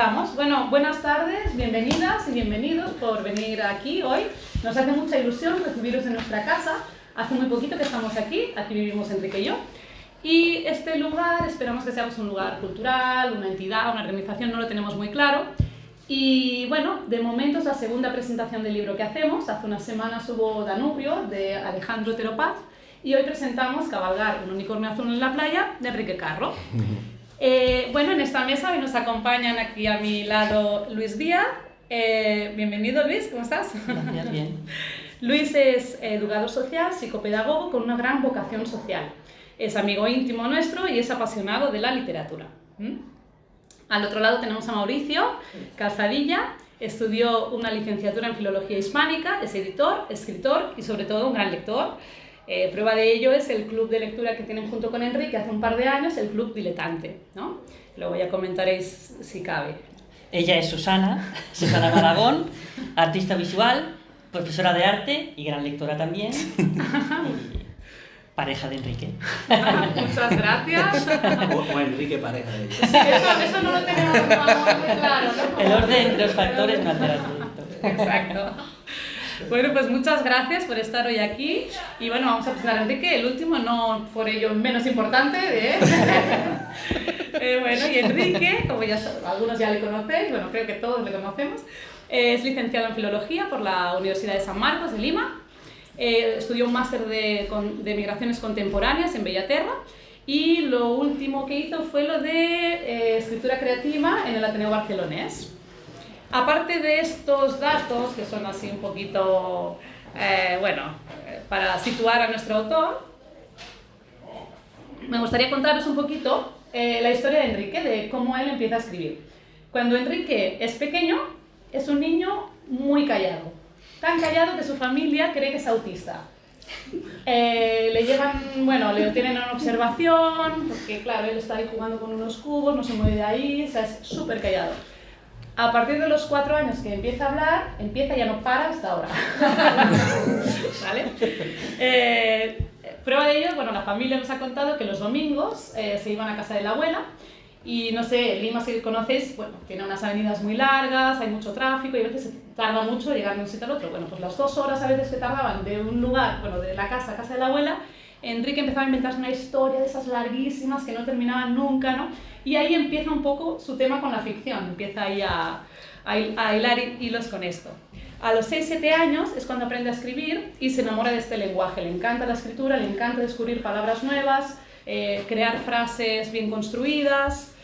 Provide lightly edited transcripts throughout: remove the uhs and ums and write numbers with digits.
Comenzamos. Bueno, buenas tardes, bienvenidas y bienvenidos por venir aquí hoy. Nos hace mucha ilusión recibiros en nuestra casa. Hace muy poquito que estamos aquí vivimos Enrique y yo. Y este lugar, esperamos que sea un lugar cultural, una entidad, una organización, no lo tenemos muy claro. Y bueno, de momento es la segunda presentación del libro que hacemos. Hace unas semanas hubo Danubio, de Alejandro Otero Paz, y hoy presentamos Cabalgar un unicornio azul en la playa, de Enrique Carro. Bueno, en esta mesa hoy nos acompañan aquí a mi lado Luis Díaz. Bienvenido, Luis, ¿cómo estás? Gracias, bien. Luis es educador social, psicopedagogo con una gran vocación social. Es amigo íntimo nuestro y es apasionado de la literatura. Al otro lado tenemos a Mauricio Calzadilla. Estudió una licenciatura en Filología Hispánica, es editor, escritor y sobre todo un gran lector. Prueba de ello es el club de lectura que tienen junto con Enrique hace un par de años, el Club Diletante, ¿no? Luego ya comentaréis si cabe. Ella es Susana Maragón, artista visual, profesora de arte y gran lectora también. Y pareja de Enrique. Muchas gracias. O Enrique pareja de ella. Sí, eso no lo tenemos muy claro, ¿no? El orden entre los factores no altera el producto. Exacto. Bueno, pues muchas gracias por estar hoy aquí. Y bueno, vamos a presentar a Enrique, el último, no por ello menos importante. Bueno, y Enrique, como ya algunos ya le conocéis, bueno, creo que todos le conocemos, es licenciado en Filología por la Universidad de San Marcos de Lima. Estudió un máster de Migraciones Contemporáneas en Bellaterra. Y lo último que hizo fue lo de escritura creativa en el Ateneo Barcelonés. Aparte de estos datos, que son así un poquito, para situar a nuestro autor, me gustaría contaros un poquito la historia de Enrique, de cómo él empieza a escribir. Cuando Enrique es pequeño, es un niño muy callado. Tan callado que su familia cree que es autista. Le tienen en observación, porque claro, él está ahí jugando con unos cubos, no se mueve de ahí, o sea, es súper callado. A partir de los 4 años que empieza a hablar, empieza y ya no para hasta ahora. ¿Vale? Prueba de ello, bueno, la familia nos ha contado que los domingos se iban a casa de la abuela y no sé, Lima, si conocéis, bueno, tiene unas avenidas muy largas, hay mucho tráfico y a veces se tarda mucho llegar de un sitio al otro. Bueno, pues las 2 horas a veces que tardaban de un lugar, bueno, de la casa a casa de la abuela, Enrique empezaba a inventarse una historia de esas larguísimas que no terminaban nunca, ¿no? Y ahí empieza un poco su tema con la ficción, empieza ahí a hilar hilos con esto. A los 6-7 años es cuando aprende a escribir y se enamora de este lenguaje. Le encanta la escritura, le encanta descubrir palabras nuevas, crear frases bien construidas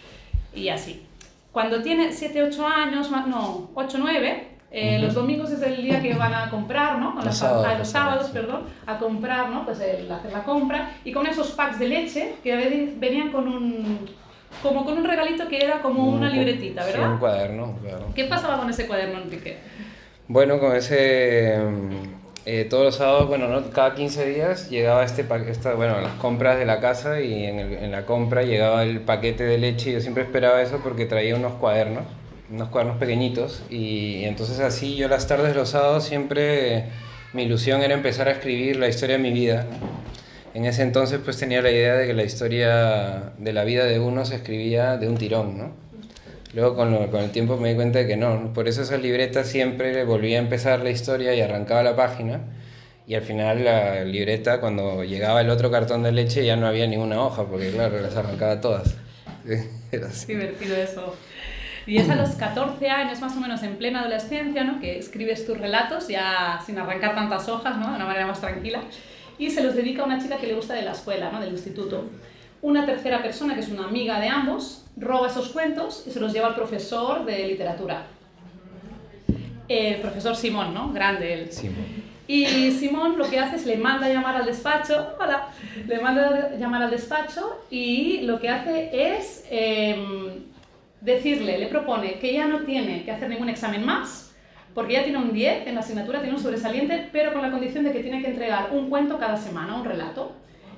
y así. Cuando tiene 7-8 años, 8-9, los domingos es el día que van a comprar, ¿no? Los sábados, a comprar, ¿no? Pues hacer la compra y con esos packs de leche que venían con un regalito que era como una libretita, ¿verdad? Sí, un cuaderno. ¿Qué pasaba con ese cuaderno, Enrique? Bueno, con ese... todos los sábados, bueno, ¿no? Cada 15 días llegaba las compras de la casa y en la compra llegaba el paquete de leche y yo siempre esperaba eso porque traía unos cuadernos pequeñitos y entonces así yo las tardes de los sábados siempre mi ilusión era empezar a escribir la historia de mi vida, ¿no? En ese entonces pues tenía la idea de que la historia de la vida de uno se escribía de un tirón, ¿no? Luego con el tiempo me di cuenta de que no, por eso esas libretas siempre volvía a empezar la historia y arrancaba la página y al final la libreta cuando llegaba el otro cartón de leche ya no había ninguna hoja porque claro, las arrancaba todas. Era así. Divertido eso. Y es a los 14 años, más o menos en plena adolescencia, ¿no? Que escribes tus relatos ya sin arrancar tantas hojas, ¿no? De una manera más tranquila. Y se los dedica a una chica que le gusta de la escuela, ¿no? Del instituto. Una tercera persona, que es una amiga de ambos, roba esos cuentos y se los lleva al profesor de literatura. El profesor Simón, ¿no? Grande él. Simón. Y Simón lo que hace es le manda a llamar al despacho, y lo que hace es... le propone que ya no tiene que hacer ningún examen más, porque ya tiene un 10 en la asignatura, tiene un sobresaliente, pero con la condición de que tiene que entregar un cuento cada semana, un relato.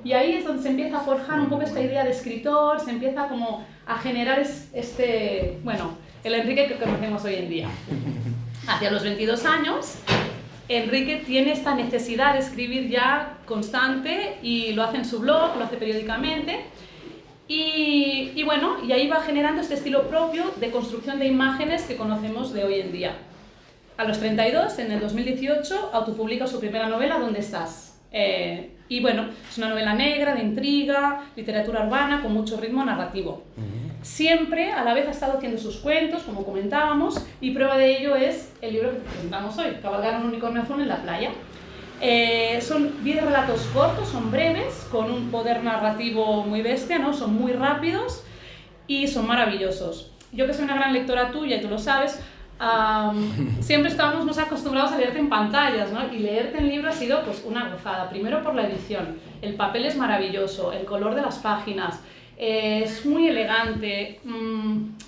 Y ahí es donde se empieza a forjar un poco esta idea de escritor, se empieza como a generar el Enrique que conocemos hoy en día. Hacia los 22 años, Enrique tiene esta necesidad de escribir ya constante y lo hace en su blog, lo hace periódicamente. Y bueno, y ahí va generando este estilo propio de construcción de imágenes que conocemos de hoy en día. A los 32, en el 2018, autopublica su primera novela, ¿Dónde estás? Y bueno, es una novela negra, de intriga, literatura urbana, con mucho ritmo narrativo. Siempre, a la vez, ha estado haciendo sus cuentos, como comentábamos, y prueba de ello es el libro que presentamos hoy, Cabalgar un unicornio azul en la playa. Son 10 relatos cortos, son breves, con un poder narrativo muy bestia, ¿no? Son muy rápidos y son maravillosos. Yo que soy una gran lectora tuya, y tú lo sabes, siempre estábamos más acostumbrados a leerte en pantallas, ¿no? Y leerte en libro ha sido pues, una gozada. Primero por la edición, el papel es maravilloso, el color de las páginas, es muy elegante.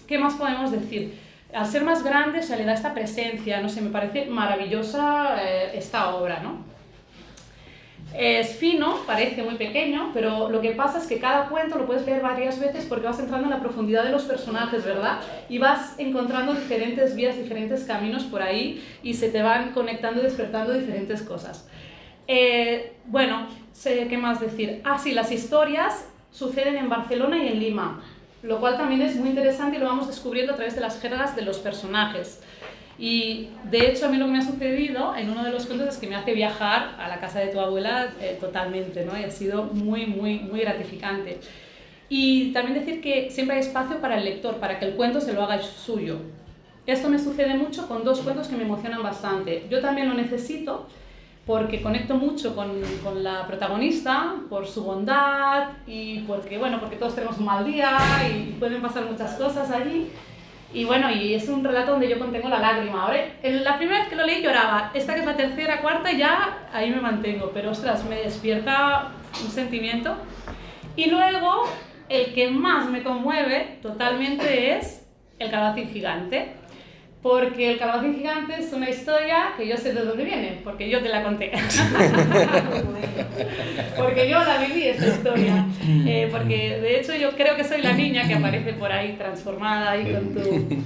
¿Qué más podemos decir? Al ser más grande se le da esta presencia, no sé, me parece maravillosa esta obra, ¿no? Es fino, parece muy pequeño, pero lo que pasa es que cada cuento lo puedes leer varias veces porque vas entrando en la profundidad de los personajes, ¿verdad? Y vas encontrando diferentes vías, diferentes caminos por ahí y se te van conectando y despertando diferentes cosas. Bueno, ¿qué más decir? Sí, las historias suceden en Barcelona y en Lima, lo cual también es muy interesante y lo vamos descubriendo a través de las jergas de los personajes. Y de hecho a mí lo que me ha sucedido en uno de los cuentos es que me hace viajar a la casa de tu abuela totalmente, ¿no? Y ha sido muy, muy, muy gratificante. Y también decir que siempre hay espacio para el lector, para que el cuento se lo haga suyo. Esto me sucede mucho con 2 cuentos que me emocionan bastante. Yo también lo necesito porque conecto mucho con la protagonista, por su bondad y porque, bueno, porque todos tenemos un mal día y pueden pasar muchas cosas allí. Y bueno, y es un relato donde yo contengo la lágrima. Ahora, la primera vez que lo leí lloraba, esta que es la tercera, cuarta, ya ahí me mantengo, pero ostras, me despierta un sentimiento. Y luego, el que más me conmueve totalmente es El calabacín gigante, porque El calabacín gigante es una historia que yo sé de dónde viene, porque yo te la conté. Porque yo la viví esta historia, porque de hecho yo creo que soy la niña que aparece por ahí transformada y con tu...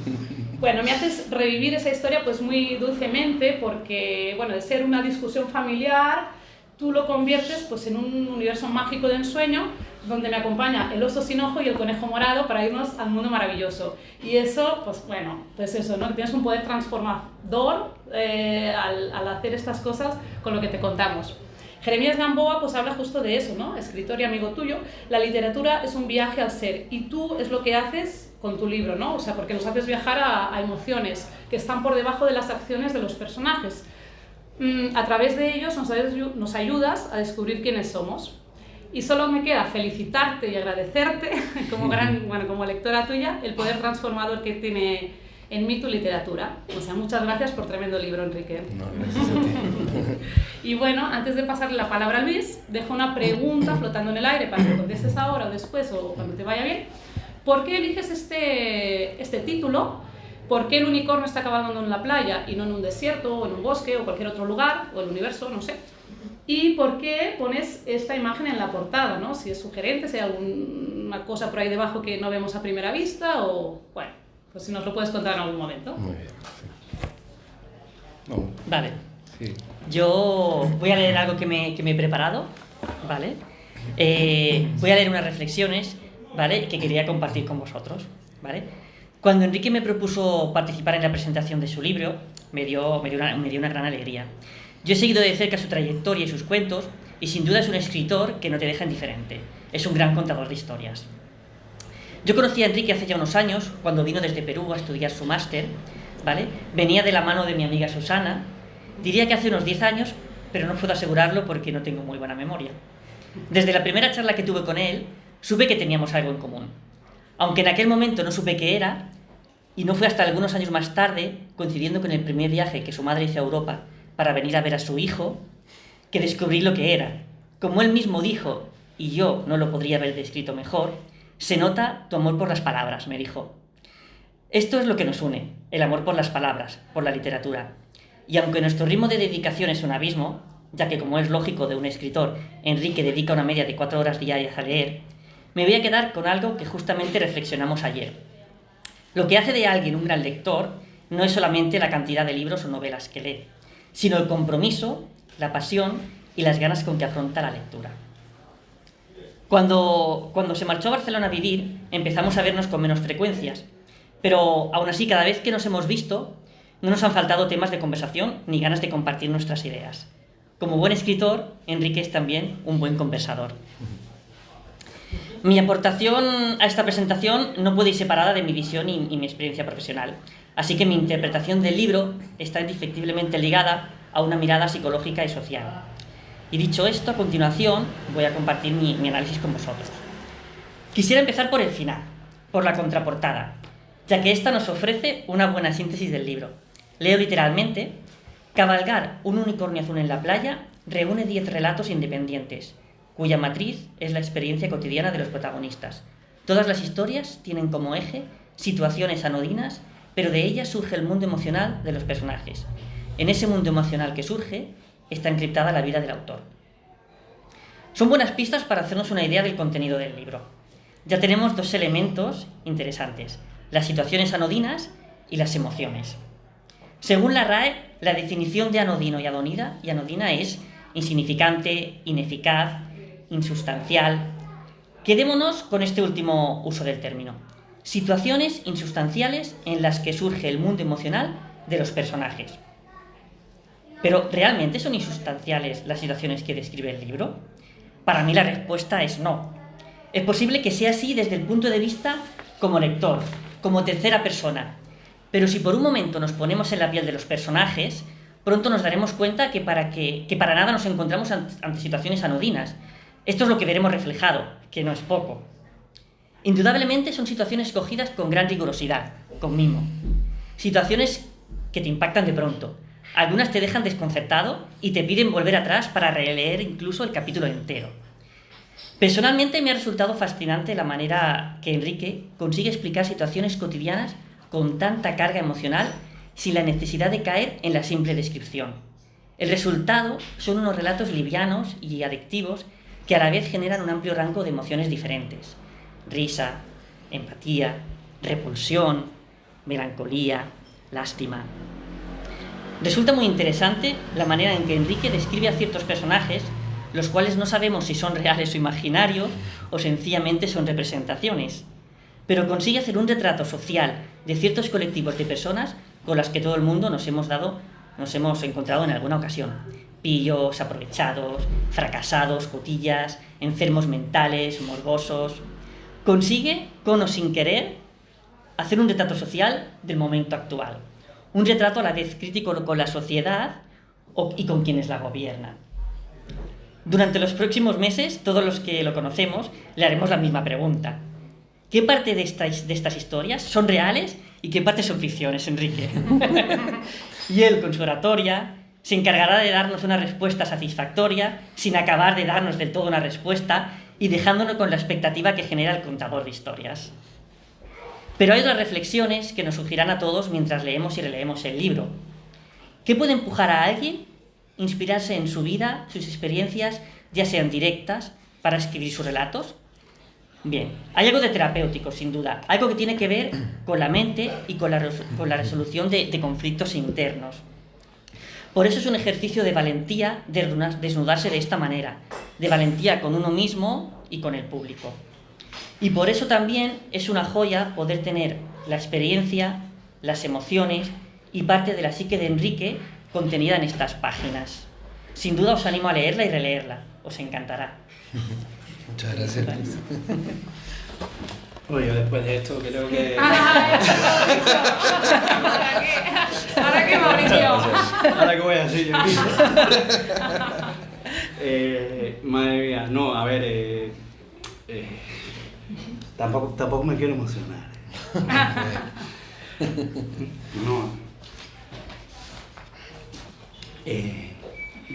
Bueno, me haces revivir esa historia pues muy dulcemente porque, bueno, de ser una discusión familiar, tú lo conviertes pues en un universo mágico de ensueño donde me acompaña el oso sin ojo y el conejo morado para irnos al mundo maravilloso. Y eso, pues bueno, pues eso, ¿no? Tienes un poder transformador al hacer estas cosas con lo que te contamos. Jeremías Gamboa pues habla justo de eso, ¿no? Escritor y amigo tuyo. La literatura es un viaje al ser y tú es lo que haces con tu libro, ¿no? O sea, porque nos haces viajar a emociones que están por debajo de las acciones de los personajes. A través de ellos nos ayudas a descubrir quiénes somos. Y solo me queda felicitarte y agradecerte como lectora tuya el poder transformador que tiene en mí tu literatura. O sea, muchas gracias por tremendo libro, Enrique. No, gracias a ti. Y bueno, antes de pasarle la palabra a Luis, dejo una pregunta flotando en el aire para que contestes ahora o después o cuando te vaya bien. ¿Por qué eliges este título? ¿Por qué el unicornio está cabalgando en la playa y no en un desierto o en un bosque o cualquier otro lugar o el universo, no sé? ¿Y por qué pones esta imagen en la portada, ¿no? Si es sugerente, si hay alguna cosa por ahí debajo que no vemos a primera vista o, bueno, pues si nos lo puedes contar en algún momento. Muy bien, sí. No, Vale. sí. Yo voy a leer algo que me he preparado, ¿vale? Voy a leer unas reflexiones, ¿vale? Que quería compartir con vosotros, ¿vale? Cuando Enrique me propuso participar en la presentación de su libro, me dio una gran alegría. Yo he seguido de cerca su trayectoria y sus cuentos, y sin duda es un escritor que no te deja indiferente. Es un gran contador de historias. Yo conocí a Enrique hace ya unos años, cuando vino desde Perú a estudiar su máster, ¿vale? Venía de la mano de mi amiga Susana. Diría que hace unos 10 años, pero no puedo asegurarlo porque no tengo muy buena memoria. Desde la primera charla que tuve con él, supe que teníamos algo en común. Aunque en aquel momento no supe qué era, y no fue hasta algunos años más tarde, coincidiendo con el primer viaje que su madre hizo a Europa para venir a ver a su hijo, que descubrí lo que era. Como él mismo dijo, y yo no lo podría haber descrito mejor, se nota tu amor por las palabras, me dijo. Esto es lo que nos une, el amor por las palabras, por la literatura. Y aunque nuestro ritmo de dedicación es un abismo, ya que como es lógico de un escritor, Enrique dedica una media de 4 horas diarias a leer, me voy a quedar con algo que justamente reflexionamos ayer. Lo que hace de alguien un gran lector no es solamente la cantidad de libros o novelas que lee, sino el compromiso, la pasión y las ganas con que afronta la lectura. Cuando se marchó a Barcelona a vivir, empezamos a vernos con menos frecuencias, pero aún así, cada vez que nos hemos visto, no nos han faltado temas de conversación ni ganas de compartir nuestras ideas. Como buen escritor, Enrique es también un buen conversador. Mi aportación a esta presentación no puede ir separada de mi visión y mi experiencia profesional, así que mi interpretación del libro está indefectiblemente ligada a una mirada psicológica y social. Y dicho esto, a continuación voy a compartir mi análisis con vosotros. Quisiera empezar por el final, por la contraportada, ya que esta nos ofrece una buena síntesis del libro. Leo literalmente: cabalgar un unicornio azul en la playa reúne 10 relatos independientes, cuya matriz es la experiencia cotidiana de los protagonistas. Todas las historias tienen como eje situaciones anodinas, pero de ellas surge el mundo emocional de los personajes. En ese mundo emocional que surge está encriptada la vida del autor. Son buenas pistas para hacernos una idea del contenido del libro. Ya tenemos 2 elementos interesantes: las situaciones anodinas y las emociones. Según la RAE, la definición de anodino y anodina es insignificante, ineficaz, insustancial. Quedémonos con este último uso del término. Situaciones insustanciales en las que surge el mundo emocional de los personajes. Pero, ¿realmente son insustanciales las situaciones que describe el libro? Para mí la respuesta es no. Es posible que sea así desde el punto de vista como lector, como tercera persona. Pero si por un momento nos ponemos en la piel de los personajes, pronto nos daremos cuenta que para nada nos encontramos ante situaciones anodinas. Esto es lo que veremos reflejado, que no es poco. Indudablemente son situaciones escogidas con gran rigurosidad, con mimo. Situaciones que te impactan de pronto. Algunas te dejan desconcertado y te piden volver atrás para releer incluso el capítulo entero. Personalmente me ha resultado fascinante la manera que Enrique consigue explicar situaciones cotidianas con tanta carga emocional sin la necesidad de caer en la simple descripción. El resultado son unos relatos livianos y adictivos que a la vez generan un amplio rango de emociones diferentes: risa, empatía, repulsión, melancolía, lástima. Resulta muy interesante la manera en que Enrique describe a ciertos personajes, los cuales no sabemos si son reales o imaginarios o sencillamente son representaciones, pero consigue hacer un retrato social de ciertos colectivos de personas con las que todo el mundo nos hemos encontrado en alguna ocasión: pillos, aprovechados, fracasados, cotillas, enfermos mentales, morbosos. Consigue, con o sin querer, hacer un retrato social del momento actual. Un retrato a la vez crítico con la sociedad y con quienes la gobiernan. Durante los próximos meses, todos los que lo conocemos le haremos la misma pregunta: ¿qué parte de estas historias son reales y qué parte son ficciones, Enrique? Y él, con su oratoria, se encargará de darnos una respuesta satisfactoria, sin acabar de darnos del todo una respuesta y dejándonos con la expectativa que genera el contador de historias. Pero hay otras reflexiones que nos surgirán a todos mientras leemos y releemos el libro. ¿Qué puede empujar a alguien a inspirarse en su vida, sus experiencias, ya sean directas, para escribir sus relatos? Bien, hay algo de terapéutico, sin duda, algo que tiene que ver con la mente y con la resolución de conflictos internos. Por eso es un ejercicio de valentía desnudarse de esta manera, de valentía con uno mismo y con el público. Y por eso también es una joya poder tener la experiencia, las emociones y parte de la psique de Enrique contenida en estas páginas. Sin duda os animo a leerla y releerla, os encantará. Muchas gracias. Oye, después de esto creo que... ¿Ahora qué, Mauricio? Ahora que voy a decir yo mismo. Madre mía, no, a ver, tampoco me quiero emocionar. No.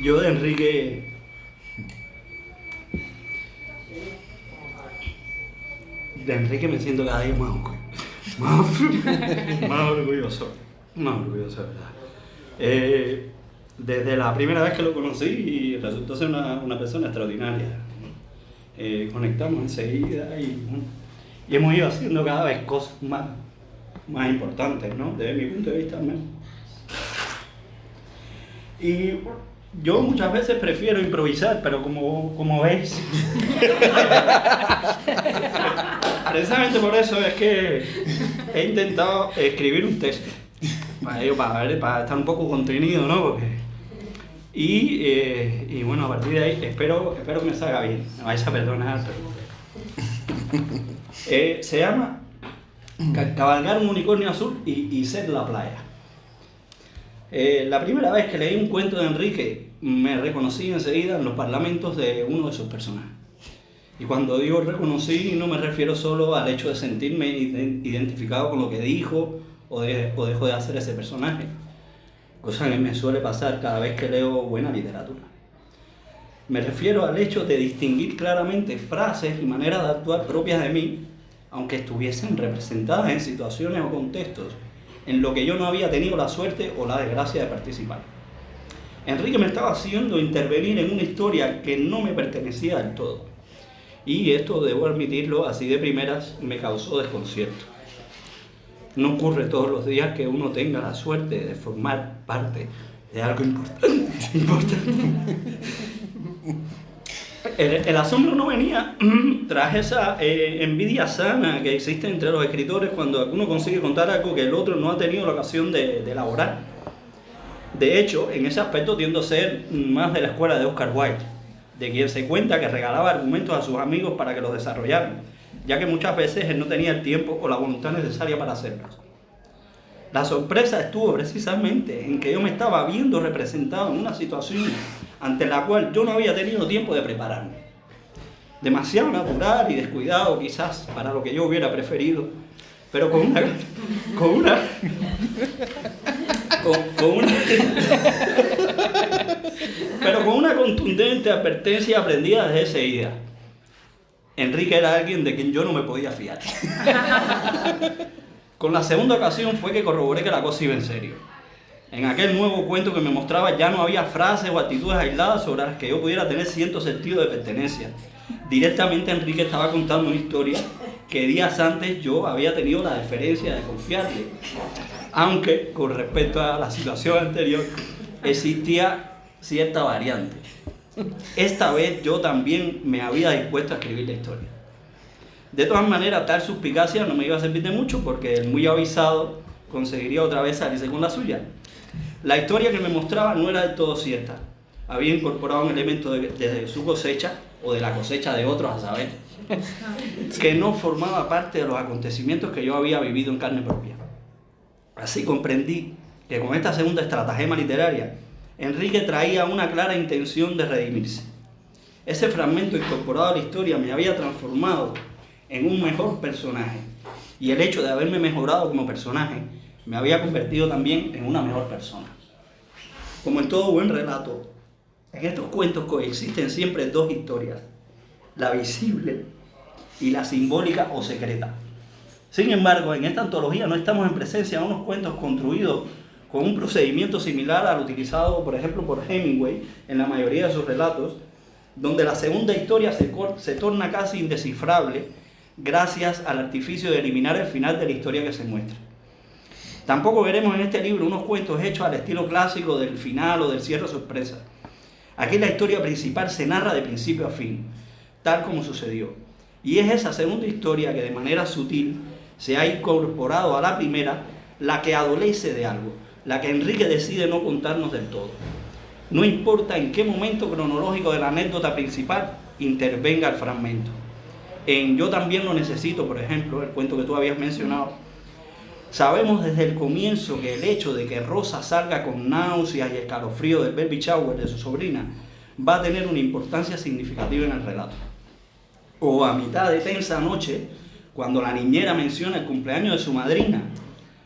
Yo de Enrique... De Enrique me siento cada día más orgulloso, ¿verdad? Desde la primera vez que lo conocí resultó ser una persona extraordinaria. Conectamos enseguida y hemos ido haciendo cada vez cosas más importantes, ¿no? Desde mi punto de vista al menos. Y Yo muchas veces prefiero improvisar, pero como veis, precisamente por eso es que he intentado escribir un texto, para estar un poco contenido, ¿no? Y bueno, a partir de ahí espero que me salga bien, me vais a perdonar, pero... se llama Cabalgar un unicornio azul y ser la playa. La primera vez que leí un cuento de Enrique, me reconocí enseguida en los parlamentos de uno de sus personajes. Y cuando digo reconocí, no me refiero solo al hecho de sentirme identificado con lo que dijo o dejó de hacer ese personaje, cosa que me suele pasar cada vez que leo buena literatura. Me refiero al hecho de distinguir claramente frases y maneras de actuar propias de mí, aunque estuviesen representadas en situaciones o contextos en lo que yo no había tenido la suerte o la desgracia de participar. Enrique me estaba haciendo intervenir en una historia que no me pertenecía del todo. Y esto, debo admitirlo, así de primeras me causó desconcierto. No ocurre todos los días que uno tenga la suerte de formar parte de algo importante. El asombro no venía tras esa envidia sana que existe entre los escritores cuando alguno consigue contar algo que el otro no ha tenido la ocasión de elaborar. De hecho, en ese aspecto tiendo a ser más de la escuela de Oscar Wilde, de quien se cuenta que regalaba argumentos a sus amigos para que los desarrollaran, ya que muchas veces él no tenía el tiempo o la voluntad necesaria para hacerlos. La sorpresa estuvo precisamente en que yo me estaba viendo representado en una situación ante la cual yo no había tenido tiempo de prepararme. Demasiado natural y descuidado quizás para lo que yo hubiera preferido, pero con una contundente advertencia aprendida desde ese día. Enrique era alguien de quien yo no me podía fiar. Con la segunda ocasión fue que corroboré que la cosa iba en serio. En aquel nuevo cuento que me mostraba ya no había frases o actitudes aisladas sobre las que yo pudiera tener cierto sentido de pertenencia. Directamente Enrique estaba contando una historia que días antes yo había tenido la deferencia de confiarle. Aunque con respecto a la situación anterior existía cierta variante. Esta vez yo también me había dispuesto a escribir la historia. De todas maneras, tal suspicacia no me iba a servir de mucho porque el muy avisado conseguiría otra vez salirse con la suya. La historia que me mostraba no era del todo cierta. Había incorporado un elemento de su cosecha o de la cosecha de otros, a saber, que no formaba parte de los acontecimientos que yo había vivido en carne propia. Así comprendí que con esta segunda estratagema literaria, Enrique traía una clara intención de redimirse. Ese fragmento incorporado a la historia me había transformado en un mejor personaje, y el hecho de haberme mejorado como personaje me había convertido también en una mejor persona. Como en todo buen relato, en estos cuentos coexisten siempre dos historias, la visible y la simbólica o secreta. Sin embargo, en esta antología no estamos en presencia de unos cuentos construidos con un procedimiento similar al utilizado, por ejemplo, por Hemingway en la mayoría de sus relatos, donde la segunda historia se torna casi indescifrable gracias al artificio de eliminar el final de la historia que se muestra. Tampoco veremos en este libro unos cuentos hechos al estilo clásico del final o del cierre sorpresa. Aquí la historia principal se narra de principio a fin, tal como sucedió. Y es esa segunda historia que de manera sutil se ha incorporado a la primera, la que adolece de algo, la que Enrique decide no contarnos del todo. No importa en qué momento cronológico de la anécdota principal intervenga el fragmento. En Yo también lo necesito, por ejemplo, el cuento que tú habías mencionado, sabemos desde el comienzo que el hecho de que Rosa salga con náuseas y escalofrío del baby shower de su sobrina va a tener una importancia significativa en el relato. O a mitad de tensa noche, cuando la niñera menciona el cumpleaños de su madrina,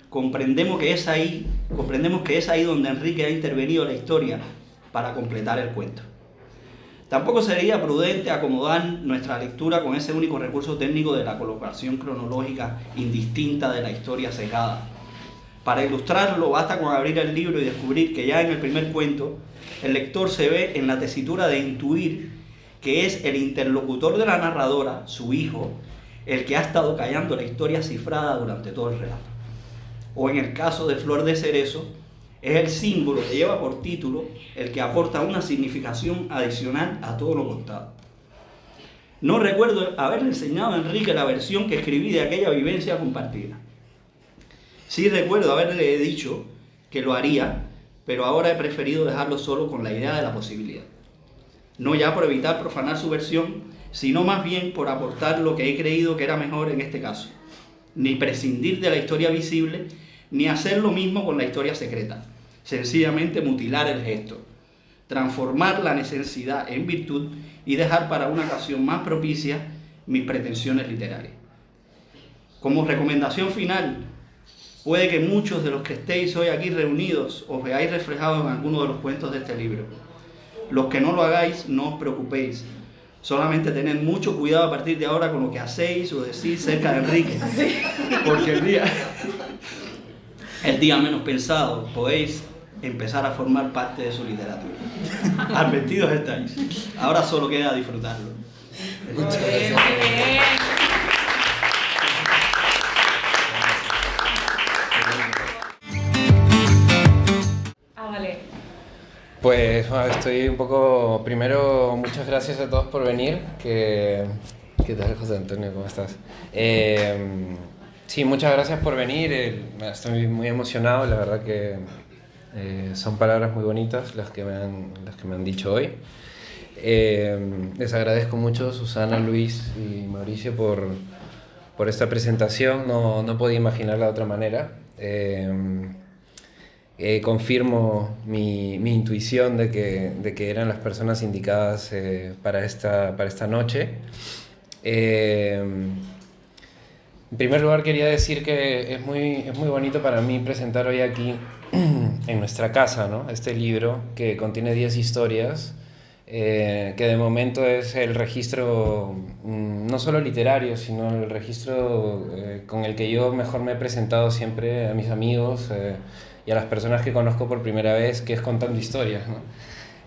comprendemos que es ahí donde Enrique ha intervenido en la historia para completar el cuento. Tampoco sería prudente acomodar nuestra lectura con ese único recurso técnico de la colocación cronológica indistinta de la historia cegada. Para ilustrarlo, basta con abrir el libro y descubrir que ya en el primer cuento, el lector se ve en la tesitura de intuir que es el interlocutor de la narradora, su hijo, el que ha estado callando la historia cifrada durante todo el relato. O en el caso de Flor de Cerezo, Es el símbolo que lleva por título el que aporta una significación adicional a todo lo contado. No recuerdo haberle enseñado a Enrique la versión que escribí de aquella vivencia compartida. Sí recuerdo haberle dicho que lo haría, pero ahora he preferido dejarlo solo con la idea de la posibilidad. No ya por evitar profanar su versión, sino más bien por aportar lo que he creído que era mejor en este caso. Ni prescindir de la historia visible, ni hacer lo mismo con la historia secreta. Sencillamente mutilar el gesto, transformar la necesidad en virtud y dejar para una ocasión más propicia mis pretensiones literarias. Como recomendación final, puede que muchos de los que estéis hoy aquí reunidos os veáis reflejados en alguno de los cuentos de este libro. Los que no lo hagáis, no os preocupéis. Solamente tened mucho cuidado a partir de ahora con lo que hacéis o decís cerca de Enrique. Porque el día menos pensado podéis empezar a formar parte de su literatura. Advertidos estáis. Ahora solo queda disfrutarlo. Muchas gracias. Vale. Pues bueno, estoy un poco... Primero, muchas gracias a todos por venir. ¿Qué tal, José Antonio? ¿Cómo estás? Sí, muchas gracias por venir. Estoy muy emocionado, la verdad que son palabras muy bonitas las que me han dicho hoy. Les agradezco mucho, Susana, Luis y Mauricio, por esta presentación. No podía imaginarla de otra manera. Confirmo mi intuición de que eran las personas indicadas para esta noche. En primer lugar, quería decir que es muy bonito para mí presentar hoy aquí, en nuestra casa, ¿no?, este libro que contiene 10 historias, que de momento es el registro no solo literario, sino el registro con el que yo mejor me he presentado siempre a mis amigos y a las personas que conozco por primera vez, que es contando historias, ¿no?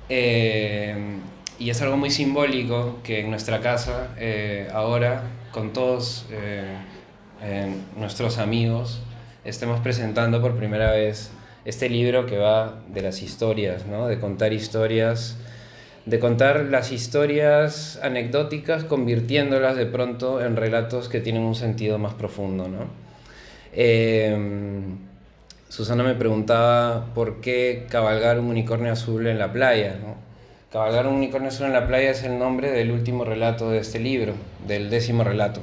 Y es algo muy simbólico que en nuestra casa, ahora, con todos nuestros amigos, estemos presentando por primera vez este libro que va de las historias, ¿no? De contar historias, de contar las historias anecdóticas, convirtiéndolas de pronto en relatos que tienen un sentido más profundo, ¿no? Susana me preguntaba por qué cabalgar un unicornio azul en la playa, ¿no? Cabalgar un unicornio azul en la playa es el nombre del último relato de este libro, del 10º relato.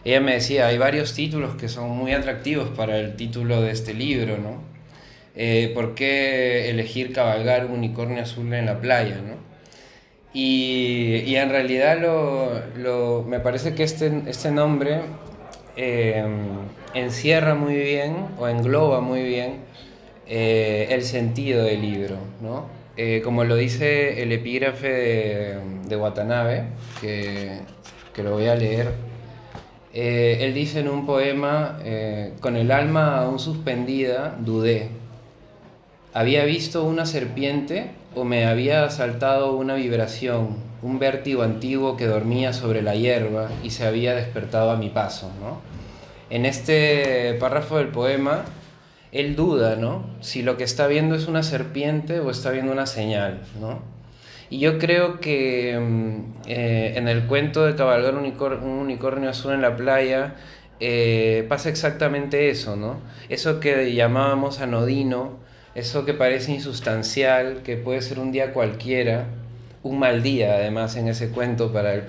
Ella me decía, hay varios títulos que son muy atractivos para el título de este libro, ¿no? ¿Por qué elegir cabalgar un unicornio azul en la playa, ¿no? Y en realidad me parece que este nombre encierra muy bien o engloba muy bien el sentido del libro, ¿no? Como lo dice el epígrafe de Watanabe, que lo voy a leer. Él dice en un poema, con el alma aún suspendida, dudé. Había visto una serpiente o me había asaltado una vibración, un vértigo antiguo que dormía sobre la hierba y se había despertado a mi paso, ¿no? En este párrafo del poema, él duda, ¿no?, si lo que está viendo es una serpiente o está viendo una señal, ¿no? Y yo creo que en el cuento de cabalgar un unicornio azul en la playa pasa exactamente eso, ¿no? Eso que llamábamos anodino, eso que parece insustancial, que puede ser un día cualquiera, un mal día además en ese cuento para el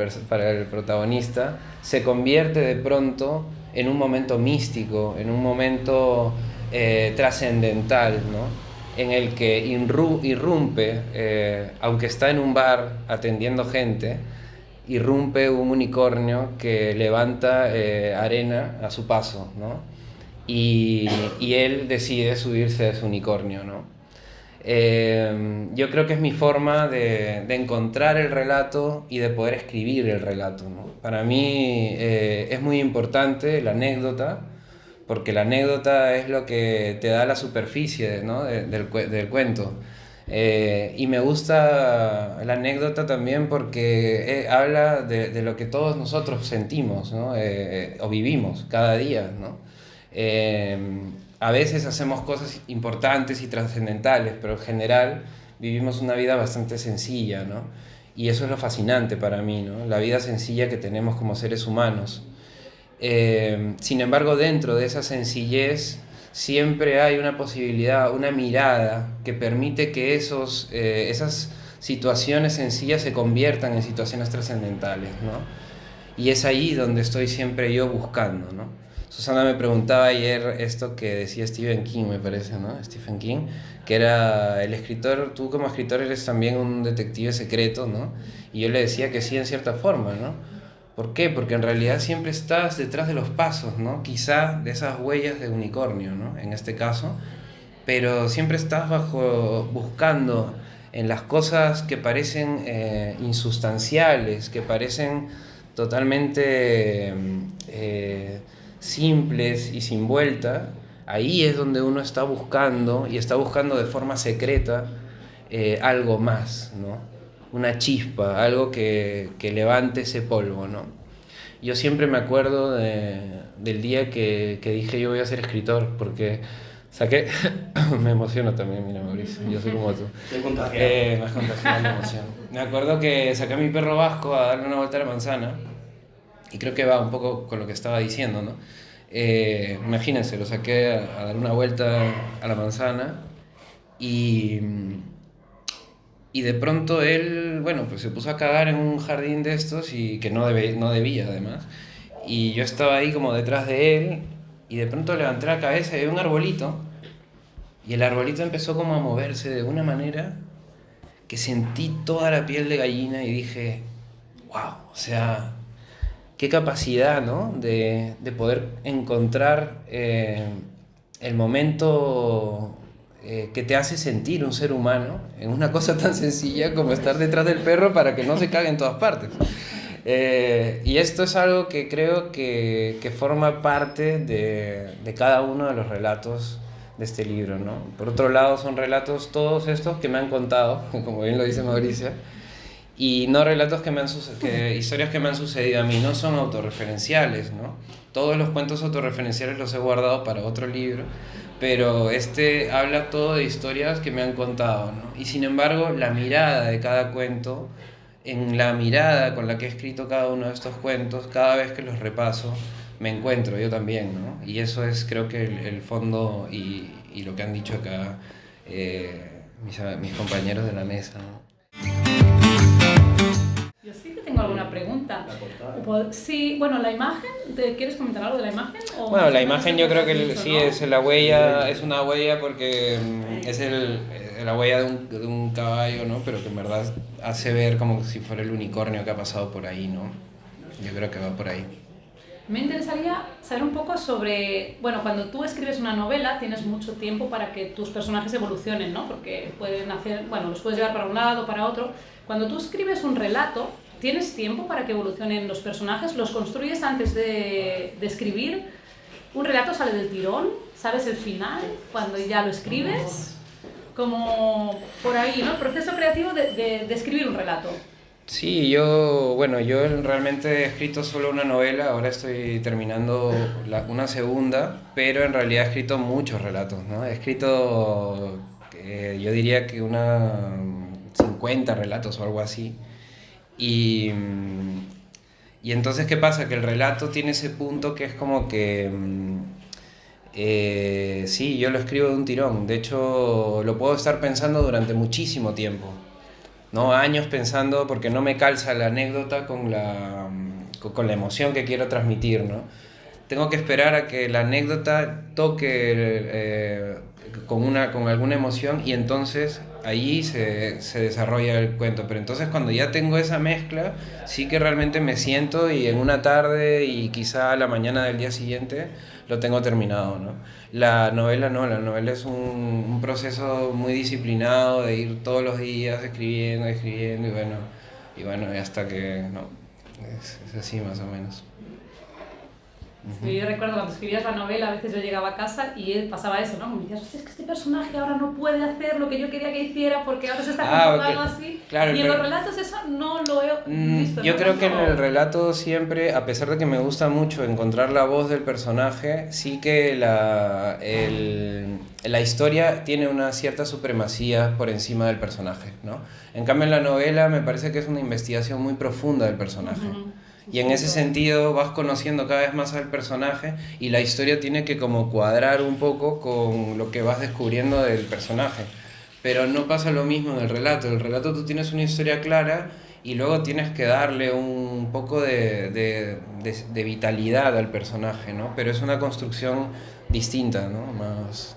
protagonista, se convierte de pronto en un momento místico, en un momento trascendental, ¿no?, en el que irrumpe, aunque está en un bar atendiendo gente, irrumpe un unicornio que levanta arena a su paso, ¿no? Y él decide subirse a ese unicornio, ¿no? Yo creo que es mi forma de encontrar el relato y de poder escribir el relato, ¿no? Para mí es muy importante la anécdota, porque la anécdota es lo que te da la superficie, ¿no?, del cuento. Y me gusta la anécdota también porque habla de lo que todos nosotros sentimos, ¿no?, o vivimos cada día, ¿no? a veces hacemos cosas importantes y trascendentales, pero en general vivimos una vida bastante sencilla, ¿no? Y eso es lo fascinante para mí, ¿no? La vida sencilla que tenemos como seres humanos. Sin embargo, dentro de esa sencillez siempre hay una posibilidad, una mirada que permite que esas situaciones sencillas se conviertan en situaciones trascendentales, ¿no? Y es ahí donde estoy siempre yo buscando, ¿no? Susana me preguntaba ayer esto que decía Stephen King, me parece, ¿no? Stephen King, que era el escritor, tú como escritor eres también un detective secreto, ¿no? Y yo le decía que sí, en cierta forma, ¿no? ¿Por qué? Porque en realidad siempre estás detrás de los pasos, ¿no? Quizá de esas huellas de unicornio, ¿no? En este caso, pero siempre estás buscando en las cosas que parecen insustanciales, que parecen totalmente simples y sin vuelta. Ahí es donde uno está buscando, y está buscando de forma secreta algo más, ¿no? Una chispa, algo que levante ese polvo, ¿no? Yo siempre me acuerdo del día que dije yo voy a ser escritor, porque saqué... me emociono también, mira Mauricio, yo soy como tú. Estoy contagiado. Me has contagiado la emoción. Me acuerdo que saqué a mi perro vasco a darle una vuelta a la manzana, y creo que va un poco con lo que estaba diciendo, ¿no? Imagínense, lo saqué a dar una vuelta a la manzana, y de pronto él, bueno, pues se puso a cagar en un jardín de estos y que no debía además. Y yo estaba ahí como detrás de él y de pronto levanté la cabeza y vi un arbolito y el arbolito empezó como a moverse de una manera que sentí toda la piel de gallina y dije, wow, o sea, qué capacidad, ¿no? De poder encontrar el momento que te hace sentir un ser humano en una cosa tan sencilla como estar detrás del perro para que no se cague en todas partes. Y esto es algo que creo que forma parte de cada uno de los relatos de este libro, ¿no? Por otro lado, son relatos todos estos que me han contado, como bien lo dice Mauricio, y no relatos historias que me han sucedido a mí, no son autorreferenciales, ¿no? Todos los cuentos autorreferenciales los he guardado para otro libro, pero este habla todo de historias que me han contado, ¿no? Y sin embargo, la mirada de cada cuento, en la mirada con la que he escrito cada uno de estos cuentos, cada vez que los repaso, me encuentro yo también, ¿no? Y eso es, creo que el fondo y lo que han dicho acá mis compañeros de la mesa, ¿no? Yo sí que tengo alguna pregunta. Sí, bueno, la imagen, ¿quieres comentar algo de la imagen? Bueno, la imagen yo creo que sí es la huella, es una huella porque es la huella de un caballo, ¿no? Pero que en verdad hace ver como si fuera el unicornio que ha pasado por ahí, ¿no? Yo creo que va por ahí. Me interesaría saber un poco sobre, bueno, cuando tú escribes una novela tienes mucho tiempo para que tus personajes evolucionen, ¿no? Porque pueden hacer, bueno, los puedes llevar para un lado, para otro. Cuando tú escribes un relato, ¿tienes tiempo para que evolucionen los personajes? ¿Los construyes antes de escribir? ¿Un relato sale del tirón? ¿Sabes el final cuando ya lo escribes? Como por ahí, ¿no? El proceso creativo de escribir un relato. Sí, yo realmente he escrito solo una novela, ahora estoy terminando una segunda, pero en realidad he escrito muchos relatos, ¿no? He escrito, yo diría que 50 relatos o algo así. Y entonces, ¿qué pasa? Que el relato tiene ese punto que es como que... sí, yo lo escribo de un tirón, de hecho lo puedo estar pensando durante muchísimo tiempo. ¿No? Años pensando porque no me calza la anécdota con la emoción que quiero transmitir, ¿no? Tengo que esperar a que la anécdota toque con alguna emoción y entonces allí se desarrolla el cuento. Pero entonces cuando ya tengo esa mezcla, sí que realmente me siento y en una tarde y quizá a la mañana del día siguiente lo tengo terminado, ¿no? La novela no, la novela es un proceso muy disciplinado de ir todos los días escribiendo y bueno, y hasta que, no, es así más o menos. Sí, yo recuerdo cuando escribías la novela, a veces yo llegaba a casa y pasaba eso, ¿no? Me decías, "Hostia, es que este personaje ahora no puede hacer lo que yo quería que hiciera porque ahora se está comportando así". Claro, y en los relatos eso no lo he visto. Yo ¿no? creo que en No. el relato siempre, a pesar de que me gusta mucho encontrar la voz del personaje, sí que la historia tiene una cierta supremacía por encima del personaje, ¿no? En cambio en la novela me parece que es una investigación muy profunda del personaje. Y en ese sentido vas conociendo cada vez más al personaje y la historia tiene que como cuadrar un poco con lo que vas descubriendo del personaje. Pero no pasa lo mismo en el relato. En el relato tú tienes una historia clara y luego tienes que darle un poco de vitalidad al personaje, ¿no? Pero es una construcción distinta, ¿no? Más,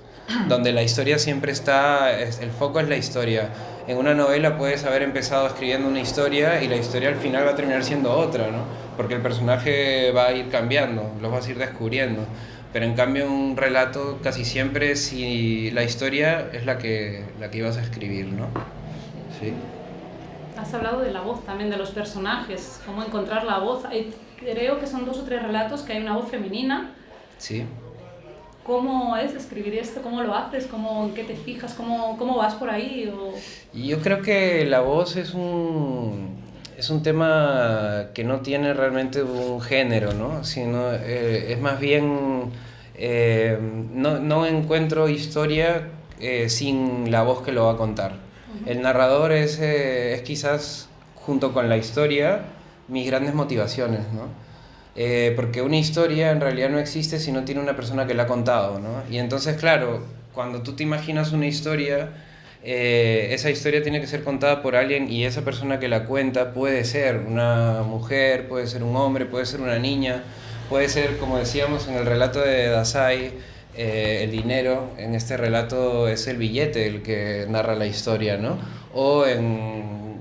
donde la historia siempre está, el foco es la historia. En una novela puedes haber empezado escribiendo una historia y la historia al final va a terminar siendo otra, ¿no? Porque el personaje va a ir cambiando, los vas a ir descubriendo. Pero en cambio en un relato casi siempre si la historia es la que ibas a escribir, ¿no? Sí. Has hablado de la voz también, de los personajes, cómo encontrar la voz. Creo que son 2 o 3 relatos que hay una voz femenina. Sí. ¿Cómo es escribir esto? ¿Cómo lo haces? ¿En qué te fijas? ¿Cómo vas por ahí? Y yo creo que la voz es un tema que no tiene realmente un género, ¿no? Sino, es más bien, no encuentro historia sin la voz que lo va a contar. El narrador es quizás, junto con la historia, mis grandes motivaciones, ¿no? Porque una historia en realidad no existe si no tiene una persona que la ha contado, ¿no? Y entonces, claro, cuando tú te imaginas una historia, esa historia tiene que ser contada por alguien y esa persona que la cuenta puede ser una mujer, puede ser un hombre, puede ser una niña, puede ser, como decíamos en el relato de Dazai, el dinero, en este relato es el billete el que narra la historia, ¿no? O en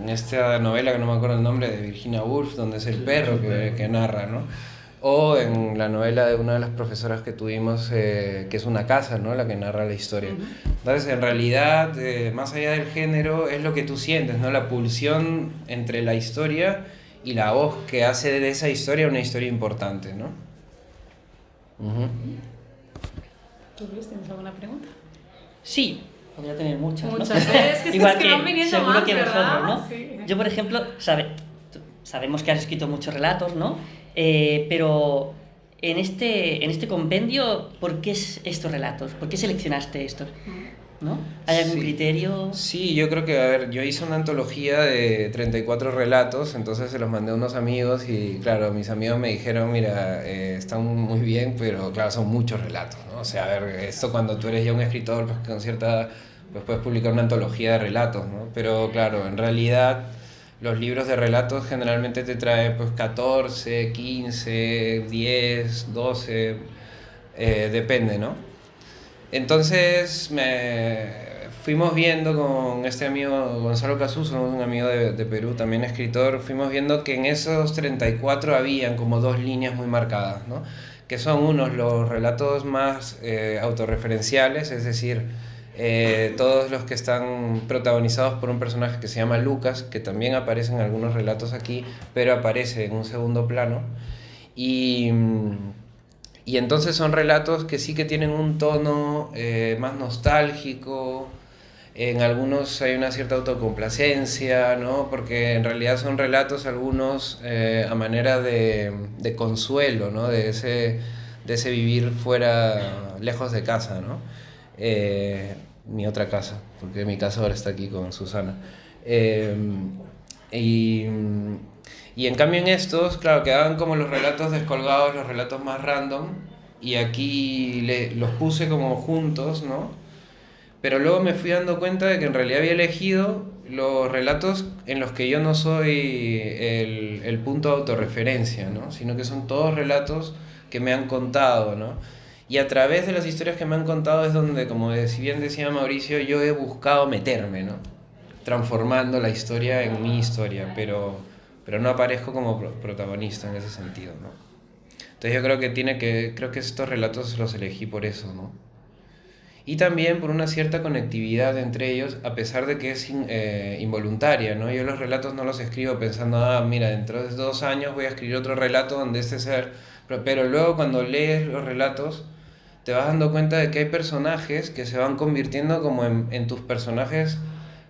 esta novela que no me acuerdo el nombre, de Virginia Woolf, donde es el perro que narra, ¿no? O en la novela de una de las profesoras que tuvimos, que es una casa, ¿no? La que narra la historia. Entonces, en realidad, más allá del género, es lo que tú sientes, ¿no? La pulsión entre la historia y la voz que hace de esa historia una historia importante, ¿no? ¿Tú, Luis, tienes alguna pregunta? Sí, podría tener muchas, ¿no? Muchas, es que Igual que van viniendo seguro más, que ¿verdad? nosotros, ¿no? Sí. Yo, por ejemplo, sabemos que has escrito muchos relatos, ¿no? Pero en este compendio, ¿por qué estos relatos? ¿Por qué seleccionaste estos? ¿No? ¿Hay algún criterio? Sí, yo creo que, a ver, yo hice una antología de 34 relatos, entonces se los mandé a unos amigos y, claro, mis amigos me dijeron, mira, están muy bien, pero, claro, son muchos relatos, ¿no? O sea, a ver, esto cuando tú eres ya un escritor, pues con cierta, pues puedes publicar una antología de relatos, ¿no? Pero, claro, en realidad los libros de relatos generalmente te traen, pues, 14, 15, 10, 12, depende, ¿no? Entonces fuimos viendo con este amigo Gonzalo Casuso, un amigo de Perú, también escritor, fuimos viendo que en esos 34 habían como 2 líneas muy marcadas, ¿no? Que son unos los relatos más autorreferenciales, es decir, todos los que están protagonizados por un personaje que se llama Lucas, que también aparece en algunos relatos aquí, pero aparece en un segundo plano. Y entonces son relatos que sí que tienen un tono más nostálgico, en algunos hay una cierta autocomplacencia, ¿no? Porque en realidad son relatos algunos a manera de consuelo, ¿no? De ese vivir fuera, lejos de casa, ¿no? Mi otra casa, porque mi casa ahora está aquí con Susana. Y en cambio en estos, claro, quedaban como los relatos descolgados, los relatos más random, y aquí los puse como juntos, ¿no? Pero luego me fui dando cuenta de que en realidad había elegido los relatos en los que yo no soy el punto de autorreferencia, ¿no? Sino que son todos relatos que me han contado, ¿no? Y a través de las historias que me han contado es donde, como si bien decía Mauricio, yo he buscado meterme, ¿no? Transformando la historia en mi historia, pero no aparezco como protagonista en ese sentido, ¿no? Entonces yo creo que estos relatos los elegí por eso, ¿no? Y también por una cierta conectividad entre ellos, a pesar de que es involuntaria, ¿no? Yo los relatos no los escribo pensando, mira, dentro de 2 años voy a escribir otro relato donde este sea el pero luego cuando lees los relatos te vas dando cuenta de que hay personajes que se van convirtiendo como en tus personajes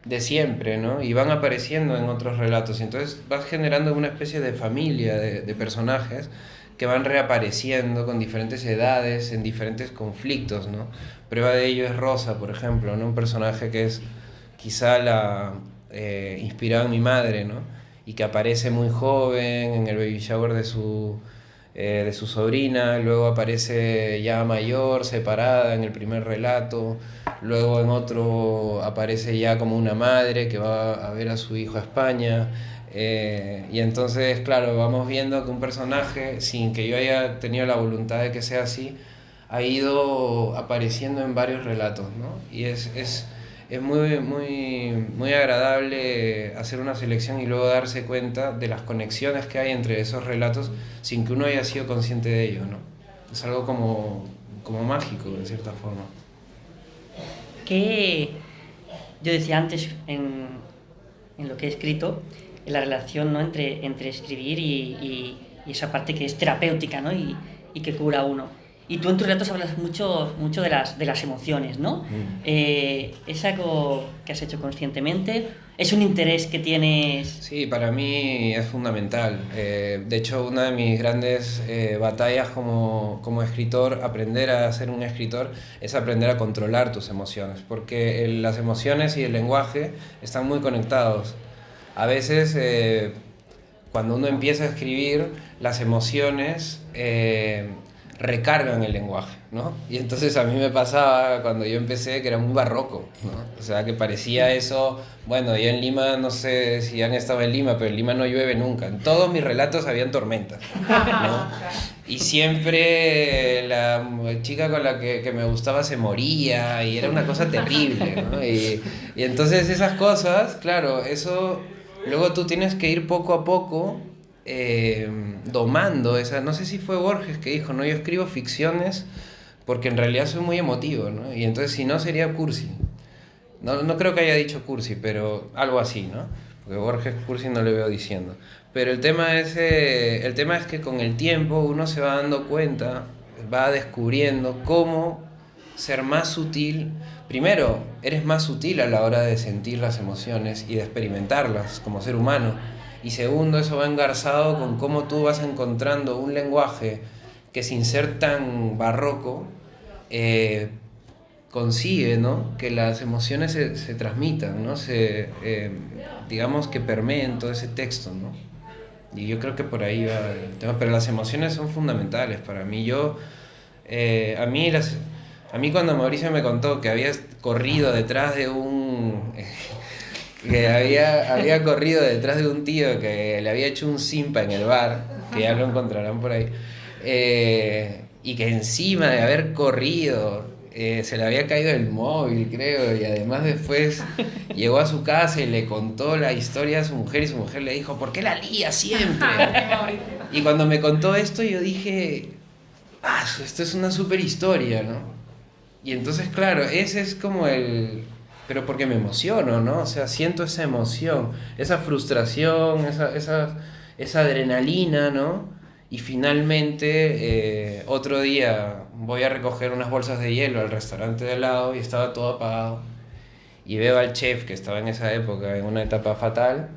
de siempre, ¿no? Y van apareciendo en otros relatos. Y entonces vas generando una especie de familia de personajes que van reapareciendo con diferentes edades, en diferentes conflictos, ¿no? Prueba de ello es Rosa, por ejemplo, ¿no? Un personaje que es quizá inspirado en mi madre, ¿no? Y que aparece muy joven en el baby shower de su sobrina, luego aparece ya mayor, separada en el primer relato, luego en otro aparece ya como una madre que va a ver a su hijo a España, y entonces, claro, vamos viendo que un personaje, sin que yo haya tenido la voluntad de que sea así, ha ido apareciendo en varios relatos, ¿no? Y es muy agradable hacer una selección y luego darse cuenta de las conexiones que hay entre esos relatos sin que uno haya sido consciente de ello, ¿no? Es algo como mágico, de cierta forma. Que yo decía antes en lo que he escrito, en la relación, ¿no? entre escribir y esa parte que es terapéutica, ¿no? y que cura a uno. Y tú en tus relatos hablas mucho de las emociones, ¿no? ¿Es algo que has hecho conscientemente? ¿Es un interés que tienes? Sí, para mí es fundamental. De hecho, una de mis grandes batallas como escritor, aprender a ser un escritor, es aprender a controlar tus emociones, porque las emociones y el lenguaje están muy conectados. A veces, cuando uno empieza a escribir, las emociones recargan el lenguaje, ¿no? Y entonces a mí me pasaba cuando yo empecé que era muy barroco, ¿no? O sea, que parecía eso, bueno, yo en Lima, no sé si han estado en Lima, pero en Lima no llueve nunca. En todos mis relatos habían tormentas, ¿no? Y siempre la chica con la que me gustaba se moría y era una cosa terrible, ¿no? Y entonces esas cosas, claro, eso luego tú tienes que ir poco a poco domando esa, no sé si fue Borges que dijo, no, yo escribo ficciones porque en realidad soy muy emotivo, ¿no? Y entonces si no sería cursi. No creo que haya dicho cursi, pero algo así, ¿no? Porque Borges cursi no le veo diciendo. Pero el tema es que con el tiempo uno se va dando cuenta, va descubriendo cómo ser más sutil. Primero, eres más sutil a la hora de sentir las emociones y de experimentarlas como ser humano. Y segundo, eso va engarzado con cómo tú vas encontrando un lenguaje que sin ser tan barroco consigue, ¿no? Que las emociones se transmitan, ¿no? Digamos que permeen todo ese texto, ¿no? Y yo creo que por ahí va el tema. Pero las emociones son fundamentales para mí. A mí cuando Mauricio me contó que había corrido detrás de que había corrido detrás de un tío que le había hecho un simpa en el bar, que ya lo encontrarán por ahí, y que encima de haber corrido se le había caído el móvil, creo, y además después llegó a su casa y le contó la historia a su mujer y su mujer le dijo, ¿por qué la lía siempre? Y cuando me contó esto yo dije, esto es una super historia, ¿no? Y entonces, claro, ese es como pero porque me emociono, ¿no? O sea, siento esa emoción, esa frustración, esa adrenalina, ¿no? Y finalmente, otro día voy a recoger unas bolsas de hielo al restaurante de al lado y estaba todo apagado. Y veo al chef, que estaba en esa época, en una etapa fatal,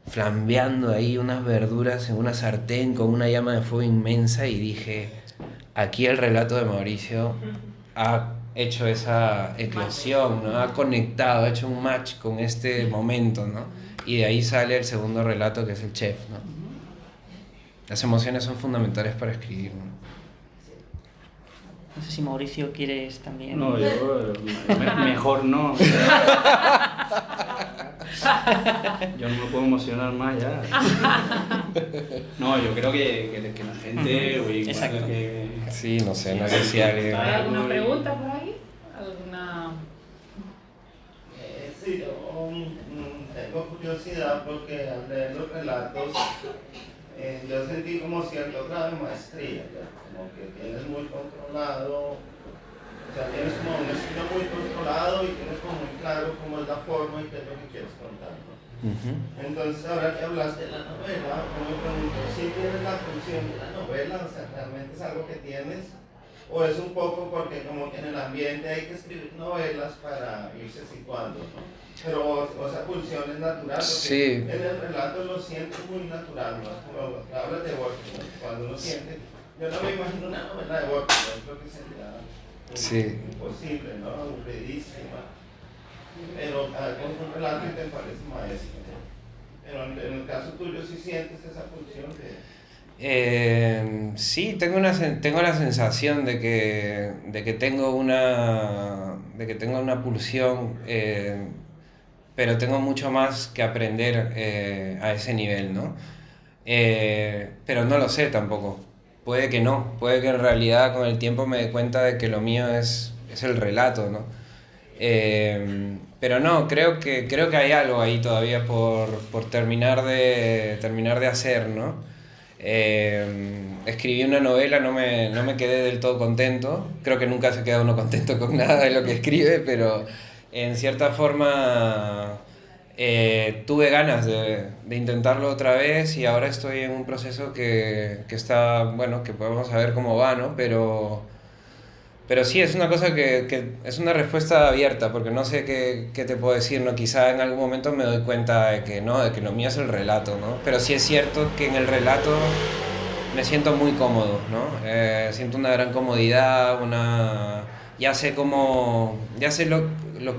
flambeando ahí unas verduras en una sartén con una llama de fuego inmensa y dije, aquí el relato de Mauricio ha hecho esa eclosión, ¿no? Ha conectado, ha hecho un match con este momento, ¿no? Y de ahí sale el segundo relato que es el chef, ¿no? Las emociones son fundamentales para escribir, ¿no? No sé si Mauricio quieres también... No, yo mejor no. Yo no me puedo emocionar más ya. No, yo creo que la gente... Exacto. Sí, no sé, no sé si alguien... ¿Hay alguna pregunta por ahí? ¿Alguna...? Sí, yo tengo curiosidad porque al leer los relatos yo sentí como cierto grado de maestría, ¿ya? Como que tienes muy controlado, o sea, tienes como un estilo muy controlado y tienes como muy claro cómo es la forma y qué es lo que quieres contar, ¿no? Entonces, ahora que hablaste de la novela, yo me pregunto, ¿sí tienes la función de la novela, o sea, realmente es algo que tienes, o es un poco porque como que en el ambiente hay que escribir novelas para irse situando, ¿no? Pero, o sea, pulsión es natural, porque Sí. en el relato lo sientes muy natural, ¿no? Es como hablas de Borges, ¿no? Cuando uno siente, yo no me imagino una novela de Borges, yo creo que sería Sí. imposible, ¿no? Aburridísima. Pero con un relato y te parece maestro, ¿no? Pero en el caso tuyo sí sientes esa pulsión de... Sí, tengo la sensación de que tengo una pulsión, pero tengo mucho más que aprender a ese nivel, ¿no? Pero no lo sé tampoco. Puede que no, puede que en realidad con el tiempo me dé cuenta de que lo mío es el relato, ¿no? Pero no, creo que hay algo ahí todavía por terminar de hacer, ¿no? Escribí una novela, no me quedé del todo contento. Creo que nunca se queda uno contento con nada de lo que escribe, pero en cierta forma tuve ganas de intentarlo otra vez y ahora estoy en un proceso que está, bueno, que podemos saber cómo va, ¿no? Pero sí, es una cosa que es una respuesta abierta, porque no sé qué te puedo decir, ¿no? Quizá en algún momento me doy cuenta de que no, de que lo mío es el relato, ¿no? Pero sí es cierto que en el relato me siento muy cómodo, ¿no? Siento una gran comodidad, ya sé lo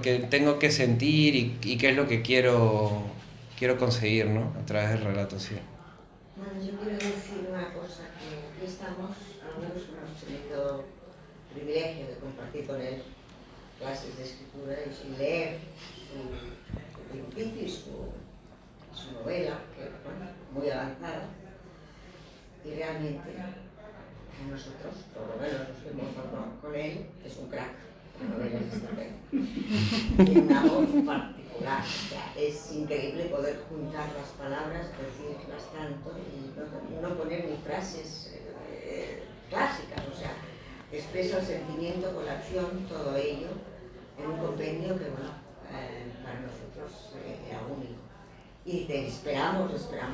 que tengo que sentir y qué es lo que quiero conseguir, ¿no? A través del relato, sí. Bueno, yo quiero decir una cosa, que aquí estamos, algunos hemos tenido el privilegio de compartir con él clases de escritura y sin leer su principio y su novela, que bueno, muy avanzada, y realmente nosotros, por lo menos los que hemos formado con él, es un crack de novelas estupendo. Tiene una voz particular, o sea, es increíble poder juntar las palabras, decirlas tanto y no poner ni frases clásicas, o sea, expresa el sentimiento con la acción, todo ello, en un compendio que, bueno, para nosotros era único. Y te esperamos que la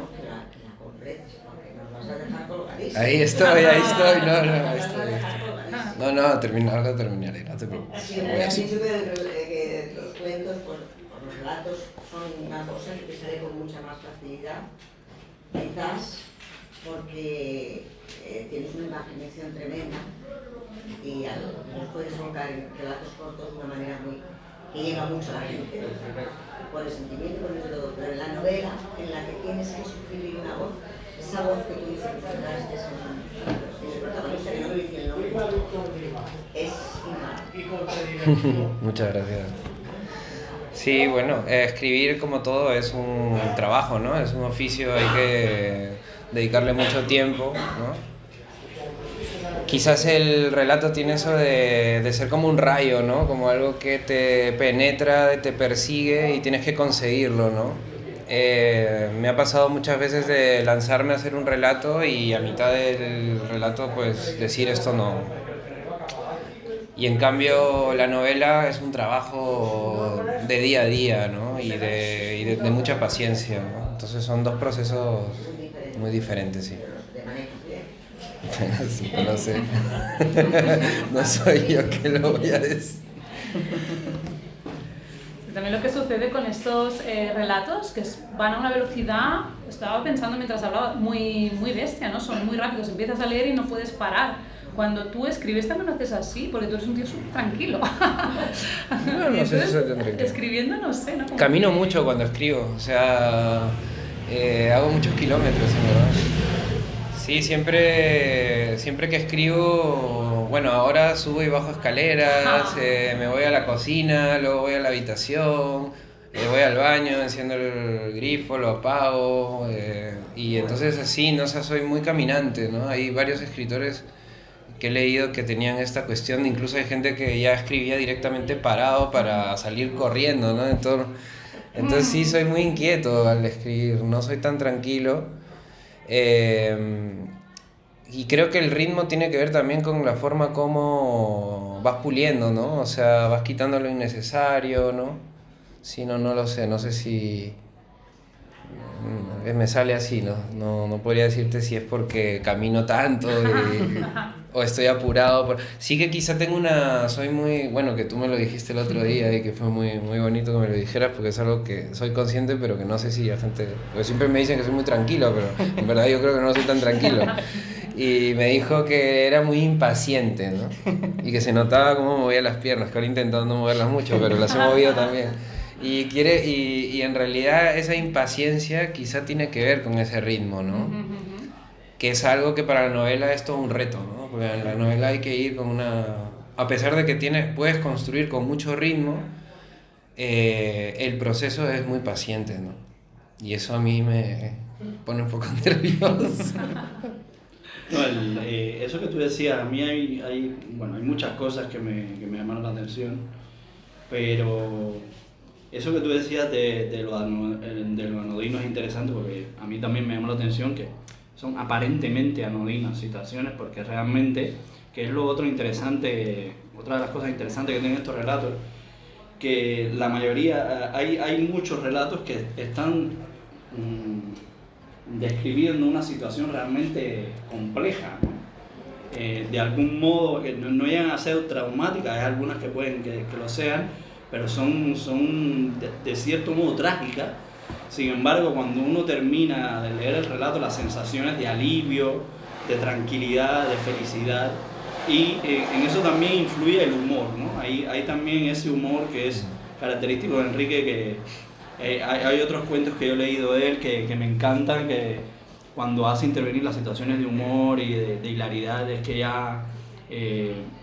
completes, porque nos vas a dejar colgadísimos. Ahí estoy, no, ahí Nos vas a dejar estoy. colgadísimos. No, terminaré, no te preocupes. Sí, me has dicho que los cuentos, pues, los relatos son una cosa que te sale con mucha más facilidad, quizás porque tienes una imaginación tremenda y los puedes volcar en relatos cortos de una manera que llega mucho a la gente, por el sentimiento, por el todo. Pero en la novela, en la que tienes que suscribir una voz, esa voz que tú interpretaste es el protagonista, que no me dice el nombre, es inmortal. Muchas gracias. Sí, bueno, escribir como todo es un trabajo, ¿no? Es un oficio, hay que dedicarle mucho tiempo, ¿no? Quizás el relato tiene eso de ser como un rayo, ¿no? Como algo que te penetra, te persigue y tienes que conseguirlo, ¿no? Me ha pasado muchas veces de lanzarme a hacer un relato y a mitad del relato pues decir esto no. Y en cambio la novela es un trabajo de día a día, ¿no? Y de mucha paciencia, ¿no? Entonces son dos procesos muy diferentes, sí. Sí, no lo sé. No soy yo que lo voy a decir. También lo que sucede con estos relatos, que van a una velocidad, estaba pensando mientras hablaba, muy bestia, ¿no? Son muy rápidos, empiezas a leer y no puedes parar. Cuando tú escribes también lo haces así, porque tú eres un tío súper tranquilo. No, no sé si soy tan tranquilo. Escribiendo, no sé, ¿no? Como Camino que... mucho cuando escribo, o sea, hago muchos kilómetros, en verdad. Sí, siempre que escribo, bueno, ahora subo y bajo escaleras, me voy a la cocina, luego voy a la habitación, voy al baño, enciendo el grifo, lo apago, y entonces así, ¿no? O sea, soy muy caminante, ¿no? Hay varios escritores que he leído que tenían esta cuestión, incluso hay gente que ya escribía directamente parado para salir corriendo, ¿no? Entonces sí, soy muy inquieto al escribir, no soy tan tranquilo. Y creo que el ritmo tiene que ver también con la forma como vas puliendo, ¿no? O sea, vas quitando lo innecesario, ¿no? Sí, no lo sé, no sé si Me sale así, no podría decirte si es porque camino tanto o estoy apurado. Sí que quizá tengo soy muy, bueno, que tú me lo dijiste el otro día y que fue muy, muy bonito que me lo dijeras porque es algo que soy consciente pero que no sé si la gente, porque siempre me dicen que soy muy tranquilo, pero en verdad yo creo que no soy tan tranquilo. Y me dijo que era muy impaciente, ¿no? Y que se notaba cómo movía las piernas, que ahora intentando no moverlas mucho, pero las he movido también. Y en realidad esa impaciencia quizá tiene que ver con ese ritmo, ¿no? Que es algo que para la novela es todo un reto, ¿no? Porque en la novela hay que ir con una... A pesar de que puedes construir con mucho ritmo, el proceso es muy paciente, ¿no? Y eso a mí me pone un poco nervioso. No, eso que tú decías, a mí hay muchas cosas que me llamaron la atención, pero eso que tú decías de lo anodino es interesante porque a mí también me llamó la atención que son aparentemente anodinas situaciones, porque realmente, que es lo otro interesante, otra de las cosas interesantes que tienen estos relatos, que la mayoría, hay muchos relatos que están describiendo una situación realmente compleja, ¿no? De algún modo, que no llegan a ser traumáticas, hay algunas que pueden que lo sean, pero son de cierto modo trágicas. Sin embargo, cuando uno termina de leer el relato, las sensaciones de alivio, de tranquilidad, de felicidad, y en eso también influye el humor, ¿no? Hay también ese humor que es característico de Enrique, que hay otros cuentos que yo he leído de él que me encantan, que cuando hace intervenir las situaciones de humor y de hilaridad, es que ya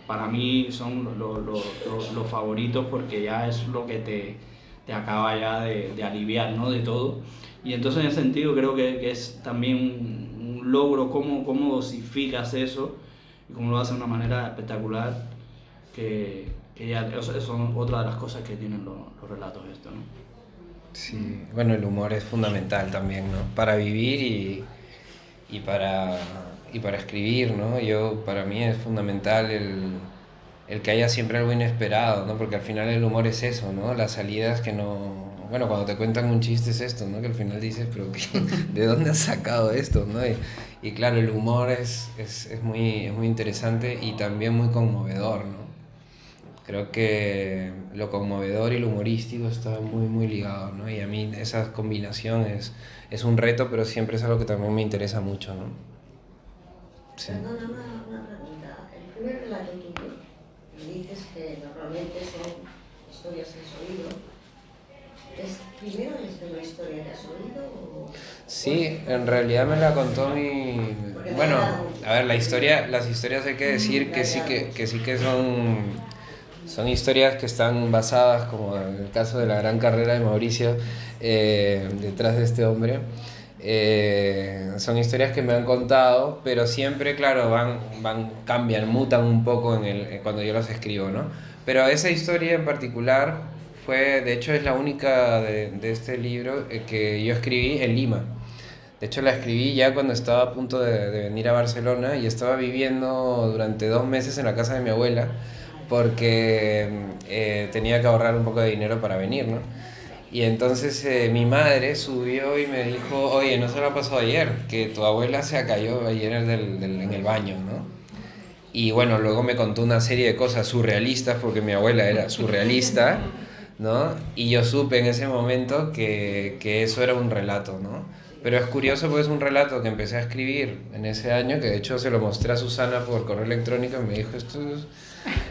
para mí son los favoritos, porque ya es lo que te acaba ya de aliviar, ¿no? De todo. Y entonces en ese sentido creo que es también un logro cómo dosificas eso y cómo lo haces de una manera espectacular, que ya son otra de las cosas que tienen los relatos estos, ¿no? Sí, bueno, el humor es fundamental también, ¿no? Para vivir y para escribir, ¿no? Para mí es fundamental el que haya siempre algo inesperado, ¿no? Porque al final el humor es eso, ¿no? Las salidas que no... Bueno, cuando te cuentan un chiste es esto, ¿no? Que al final dices, pero ¿de dónde has sacado esto, no? Y claro, el humor es muy interesante y también muy conmovedor, ¿no? Creo que lo conmovedor y lo humorístico está muy, muy ligado, ¿no? Y a mí esa combinación es un reto, pero siempre es algo que también me interesa mucho, ¿no? Sí. Perdona, una pregunta. El primer relato tuyo, dices que normalmente son historias que has oído. ¿Primero es de una historia que has oído? Sí, en realidad me la contó Bueno, a ver, las historias hay que decir que sí que son historias que están basadas, como en el caso de la gran carrera de Mauricio, detrás de este hombre. Son historias que me han contado, pero siempre, claro, cambian, mutan un poco cuando yo las escribo, ¿no? Pero esa historia en particular de hecho es la única de este libro que yo escribí en Lima. De hecho la escribí ya cuando estaba a punto de venir a Barcelona y estaba viviendo durante 2 meses en la casa de mi abuela porque tenía que ahorrar un poco de dinero para venir, ¿no? Y entonces mi madre subió y me dijo, oye, ¿no se lo ha pasado ayer? Que tu abuela se cayó ayer en el baño, ¿no? Y bueno, luego me contó una serie de cosas surrealistas, porque mi abuela era surrealista, ¿no? Y yo supe en ese momento que eso era un relato, ¿no? Pero es curioso porque es un relato que empecé a escribir en ese año, que de hecho se lo mostré a Susana por correo electrónico y me dijo, esto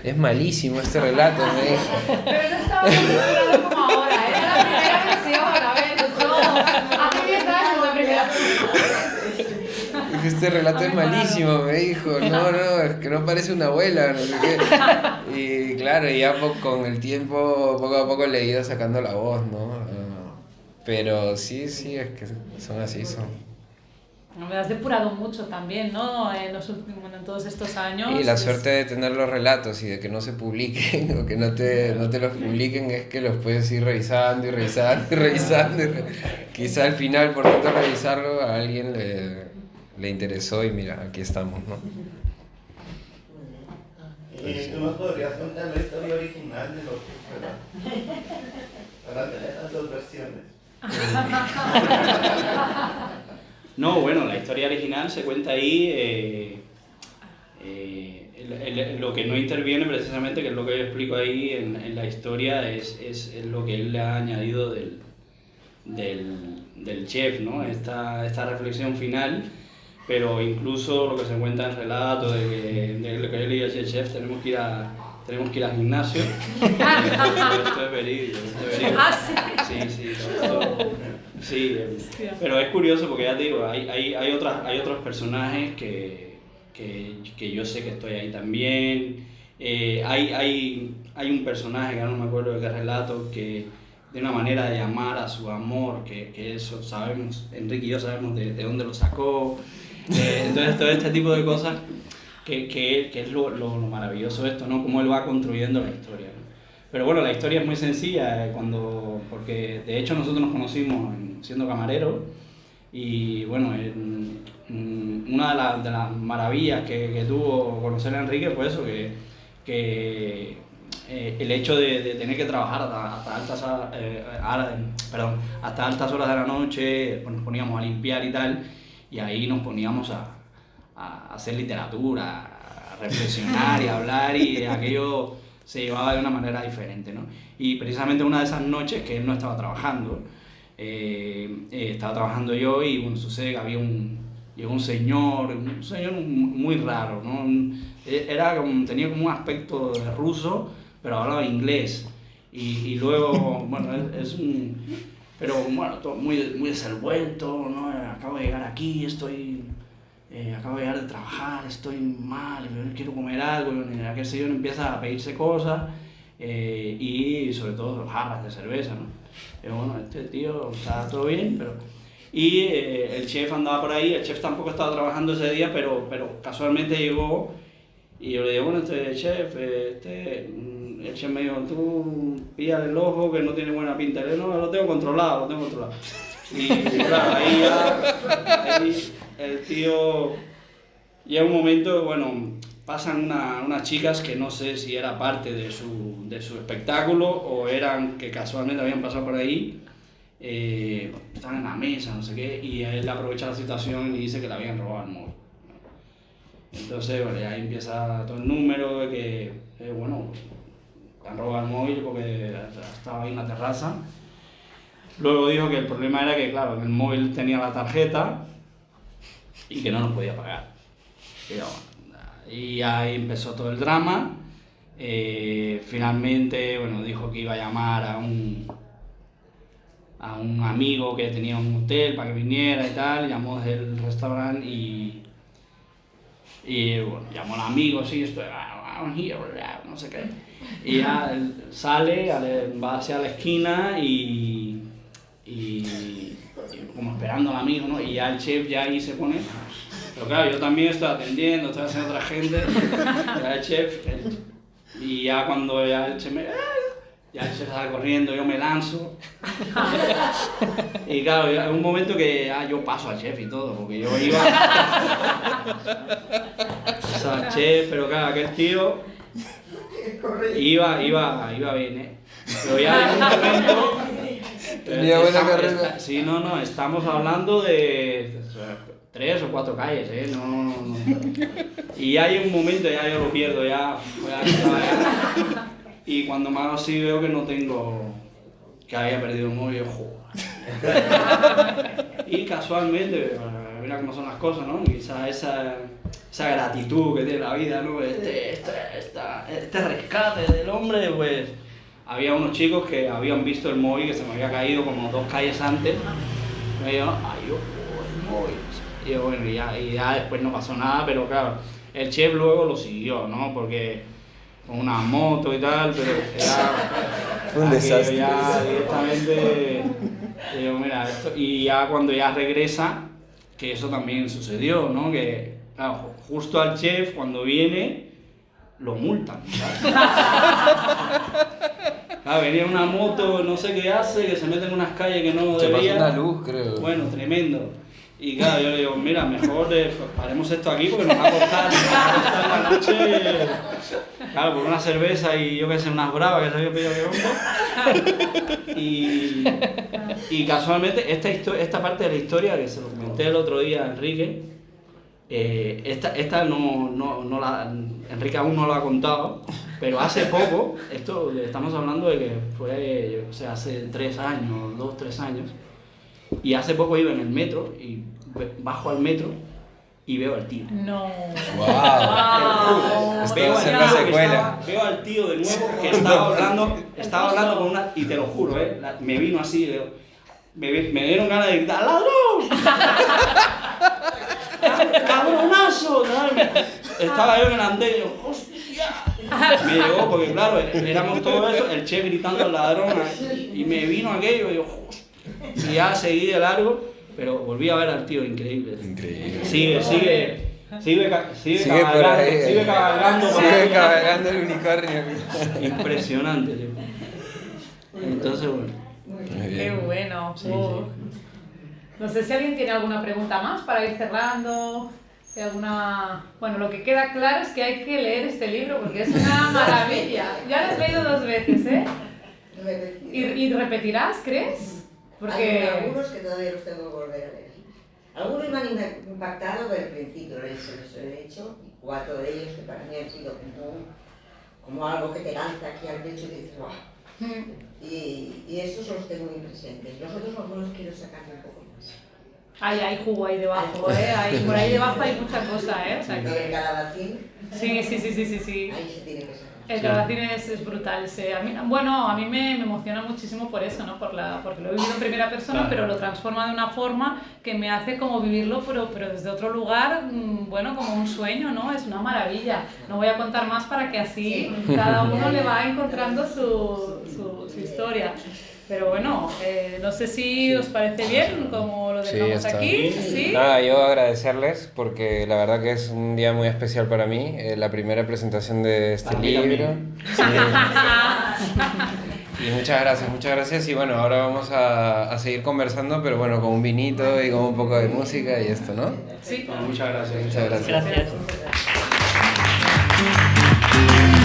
es malísimo este relato, me dijo. Pero no estaba tan preparado como ahora, era la primera versión, a ver, no, hace 10 años la primera versión. Este relato es malísimo, me dijo, no, es que no parece una abuela, no sé qué. Y claro, ya con el tiempo, poco a poco le he ido sacando la voz, ¿no? Pero sí, es que son así, son. Me has depurado mucho también, ¿no? En todos estos años. Y la suerte de tener los relatos y de que no se publiquen o que no te los publiquen es que los puedes ir revisando y revisando y revisando. Quizá al final, por tanto revisarlo, a alguien le interesó y mira, aquí estamos, ¿no? ¿Tú nos podrías contar la historia original de los relatos? Para tener las 2 versiones. No, bueno, la historia original se cuenta ahí, lo que no interviene precisamente, que es lo que yo explico ahí en la historia, es lo que él le ha añadido del chef, ¿no? Esta reflexión final, pero incluso lo que se cuenta en el relato de lo que él y el chef tenemos que ir al gimnasio. Esto es verídico, Sí, todo esto. Sí, pero es curioso porque ya te digo, hay otros personajes que yo sé que estoy ahí también. Hay un personaje que no me acuerdo de qué relato, que de una manera de llamar a su amor, que eso sabemos, Enrique y yo sabemos de dónde lo sacó. Entonces todo este tipo de cosas que es lo maravilloso de esto, ¿no? Cómo él va construyendo la historia, ¿no? Pero bueno, la historia es muy sencilla, porque de hecho nosotros nos conocimos siendo camareros y bueno, una de las maravillas que tuvo conocer a Enrique fue eso, que el hecho de tener que trabajar hasta altas horas de la noche, pues nos poníamos a limpiar y tal, y ahí nos poníamos a hacer literatura, a reflexionar y a hablar, y aquello se llevaba de una manera diferente, ¿no? Y precisamente una de esas noches que él no estaba trabajando, estaba trabajando yo, y bueno, sucede que llegó un señor muy raro, ¿no? Tenía como un aspecto de ruso, pero hablaba inglés, y luego, bueno, pero bueno, todo muy, muy desenvuelto, ¿no? Acabo de llegar aquí, acabo de llegar de trabajar, estoy mal, quiero comer algo, y aquel señor empieza a pedirse cosas, y sobre todo jarras de cerveza, ¿no? Pero bueno, este tío está todo bien, pero... Y el chef andaba por ahí, el chef tampoco estaba trabajando ese día, pero casualmente llegó, y yo le digo, bueno, chef, el chef me dijo, tú píllale el ojo que no tiene buena pinta. Le digo, no, lo tengo controlado. Y claro, ahí el tío, llega un momento, bueno, pasan unas chicas que no sé si era parte de su espectáculo o eran que casualmente habían pasado por ahí, estaban en la mesa, no sé qué, y él aprovecha la situación y dice que le habían robado el móvil. Entonces, bueno, ahí empieza todo el número de que, bueno, han robado el móvil porque estaba ahí en la terraza. Luego dijo que el problema era que, claro, en el móvil tenía la tarjeta y que no nos podía pagar. Y ahí empezó todo el drama. Finalmente, bueno, dijo que iba a llamar a un amigo que tenía un hotel para que viniera y tal. Llamó desde el restaurante y bueno, llamó al amigo, sí, estoy here, no sé qué. Y ya él sale, va hacia la esquina y como esperando al amigo, ¿no? Y ya el chef ya ahí se pone. Pero claro, yo también estoy atendiendo, estoy haciendo otra gente. Ya el chef, y ya cuando ya el chef ya el chef sale corriendo, yo me lanzo. Y claro, hay un momento que ya yo paso al chef y todo, porque yo iba... O sea, el chef, pero claro, aquel tío iba bien, Pero ya en un momento... Tenía buena carrera. Sí, no, estamos hablando de 3 o 4 calles, no. Y ya hay un momento, ya yo lo pierdo, y cuando me hago así veo que no tengo, que había perdido un móvil, joder. Y casualmente, mira cómo son las cosas, ¿no? Quizá esa gratitud que tiene la vida, ¿no? Este rescate del hombre, pues había unos chicos que habían visto el móvil que se me había caído como 2 calles antes. Y me dijeron, ay, el móvil. Y bueno, y ya después no pasó nada, pero claro, el chef luego lo siguió, ¿no? Porque con una moto y tal, pero ya... Fue un desastre. Ya directamente... Digo, mira, esto, y ya cuando ya regresa, que eso también sucedió, ¿no? Que claro, justo al chef cuando viene, lo multan, ¿sabes? Claro, venía una moto, no sé qué hace, que se mete en unas calles que no Se debía. pasó una luz, creo. Bueno, tremendo. Y claro, yo le digo, mira, mejor paremos esto aquí porque nos va a costar la noche. Claro, por una cerveza y yo qué sé, unas bravas que se había pedido y casualmente esta parte de la historia que se lo comenté el otro día a Enrique, esta no la, Enrique aún no lo ha contado, pero hace poco, esto estamos hablando de que fue, o sea, hace 3 años, 2-3 años, y hace poco iba en el metro y bajo al metro y veo al tío. No. Wow. Esto va a ser la secuela. Veo al tío de nuevo que estaba hablando con una, y te lo juro, me vino así, me dieron ganas de gritar ¡ladrón! ¡Cabronazo! Estaba yo en el andén y yo, ¡hostia! Me llegó porque claro, éramos todo eso, el che gritando al ladrón y me vino aquello y yo, ¡hostia! Y ya seguí de largo, pero volví a ver al tío, increíble. Increíble. Sigue por ahí. Sigue cabalgando. Sigue cabalgando el unicornio. Impresionante, tío. Entonces, bueno. Muy bien. Qué bueno. Sí, No sé si alguien tiene alguna pregunta más para ir cerrando. Bueno, lo que queda claro es que hay que leer este libro porque es una maravilla. Ya lo has leído 2 veces, ¿eh? ¿Y repetirás, crees? Hay algunos que todavía los tengo que volver a leer. Algunos me han impactado desde el principio, se los he hecho, y 4 de ellos que para mí han sido como algo que te lanza aquí al pecho y dices, ¡guau! Y esos los tengo muy presentes. Los otros algunos quiero sacarme un poco más. Hay jugo ahí debajo, ¿eh? Por ahí debajo hay mucha cosa, ¿eh? O sea, Y el calabacín, sí. ahí se tiene que sacar. El calabacín es brutal. A mí me emociona muchísimo por eso, ¿no? Porque lo he vivido en primera persona, Claro. pero lo transforma de una forma que me hace como vivirlo, pero desde otro lugar, bueno, como un sueño, ¿no? Es una maravilla. No voy a contar más para que así cada uno le va encontrando su historia. Pero bueno, no sé si os parece bien como lo dejamos está. aquí. ¿Sí? Nada, yo agradecerles porque la verdad que es un día muy especial para mí, la primera presentación de este Para mí libro. también. Sí. Y muchas gracias. Y bueno, ahora vamos a seguir conversando, pero bueno, con un vinito y con un poco de música y esto, ¿no? Sí. Muchas gracias. Muchas gracias. Gracias. Gracias.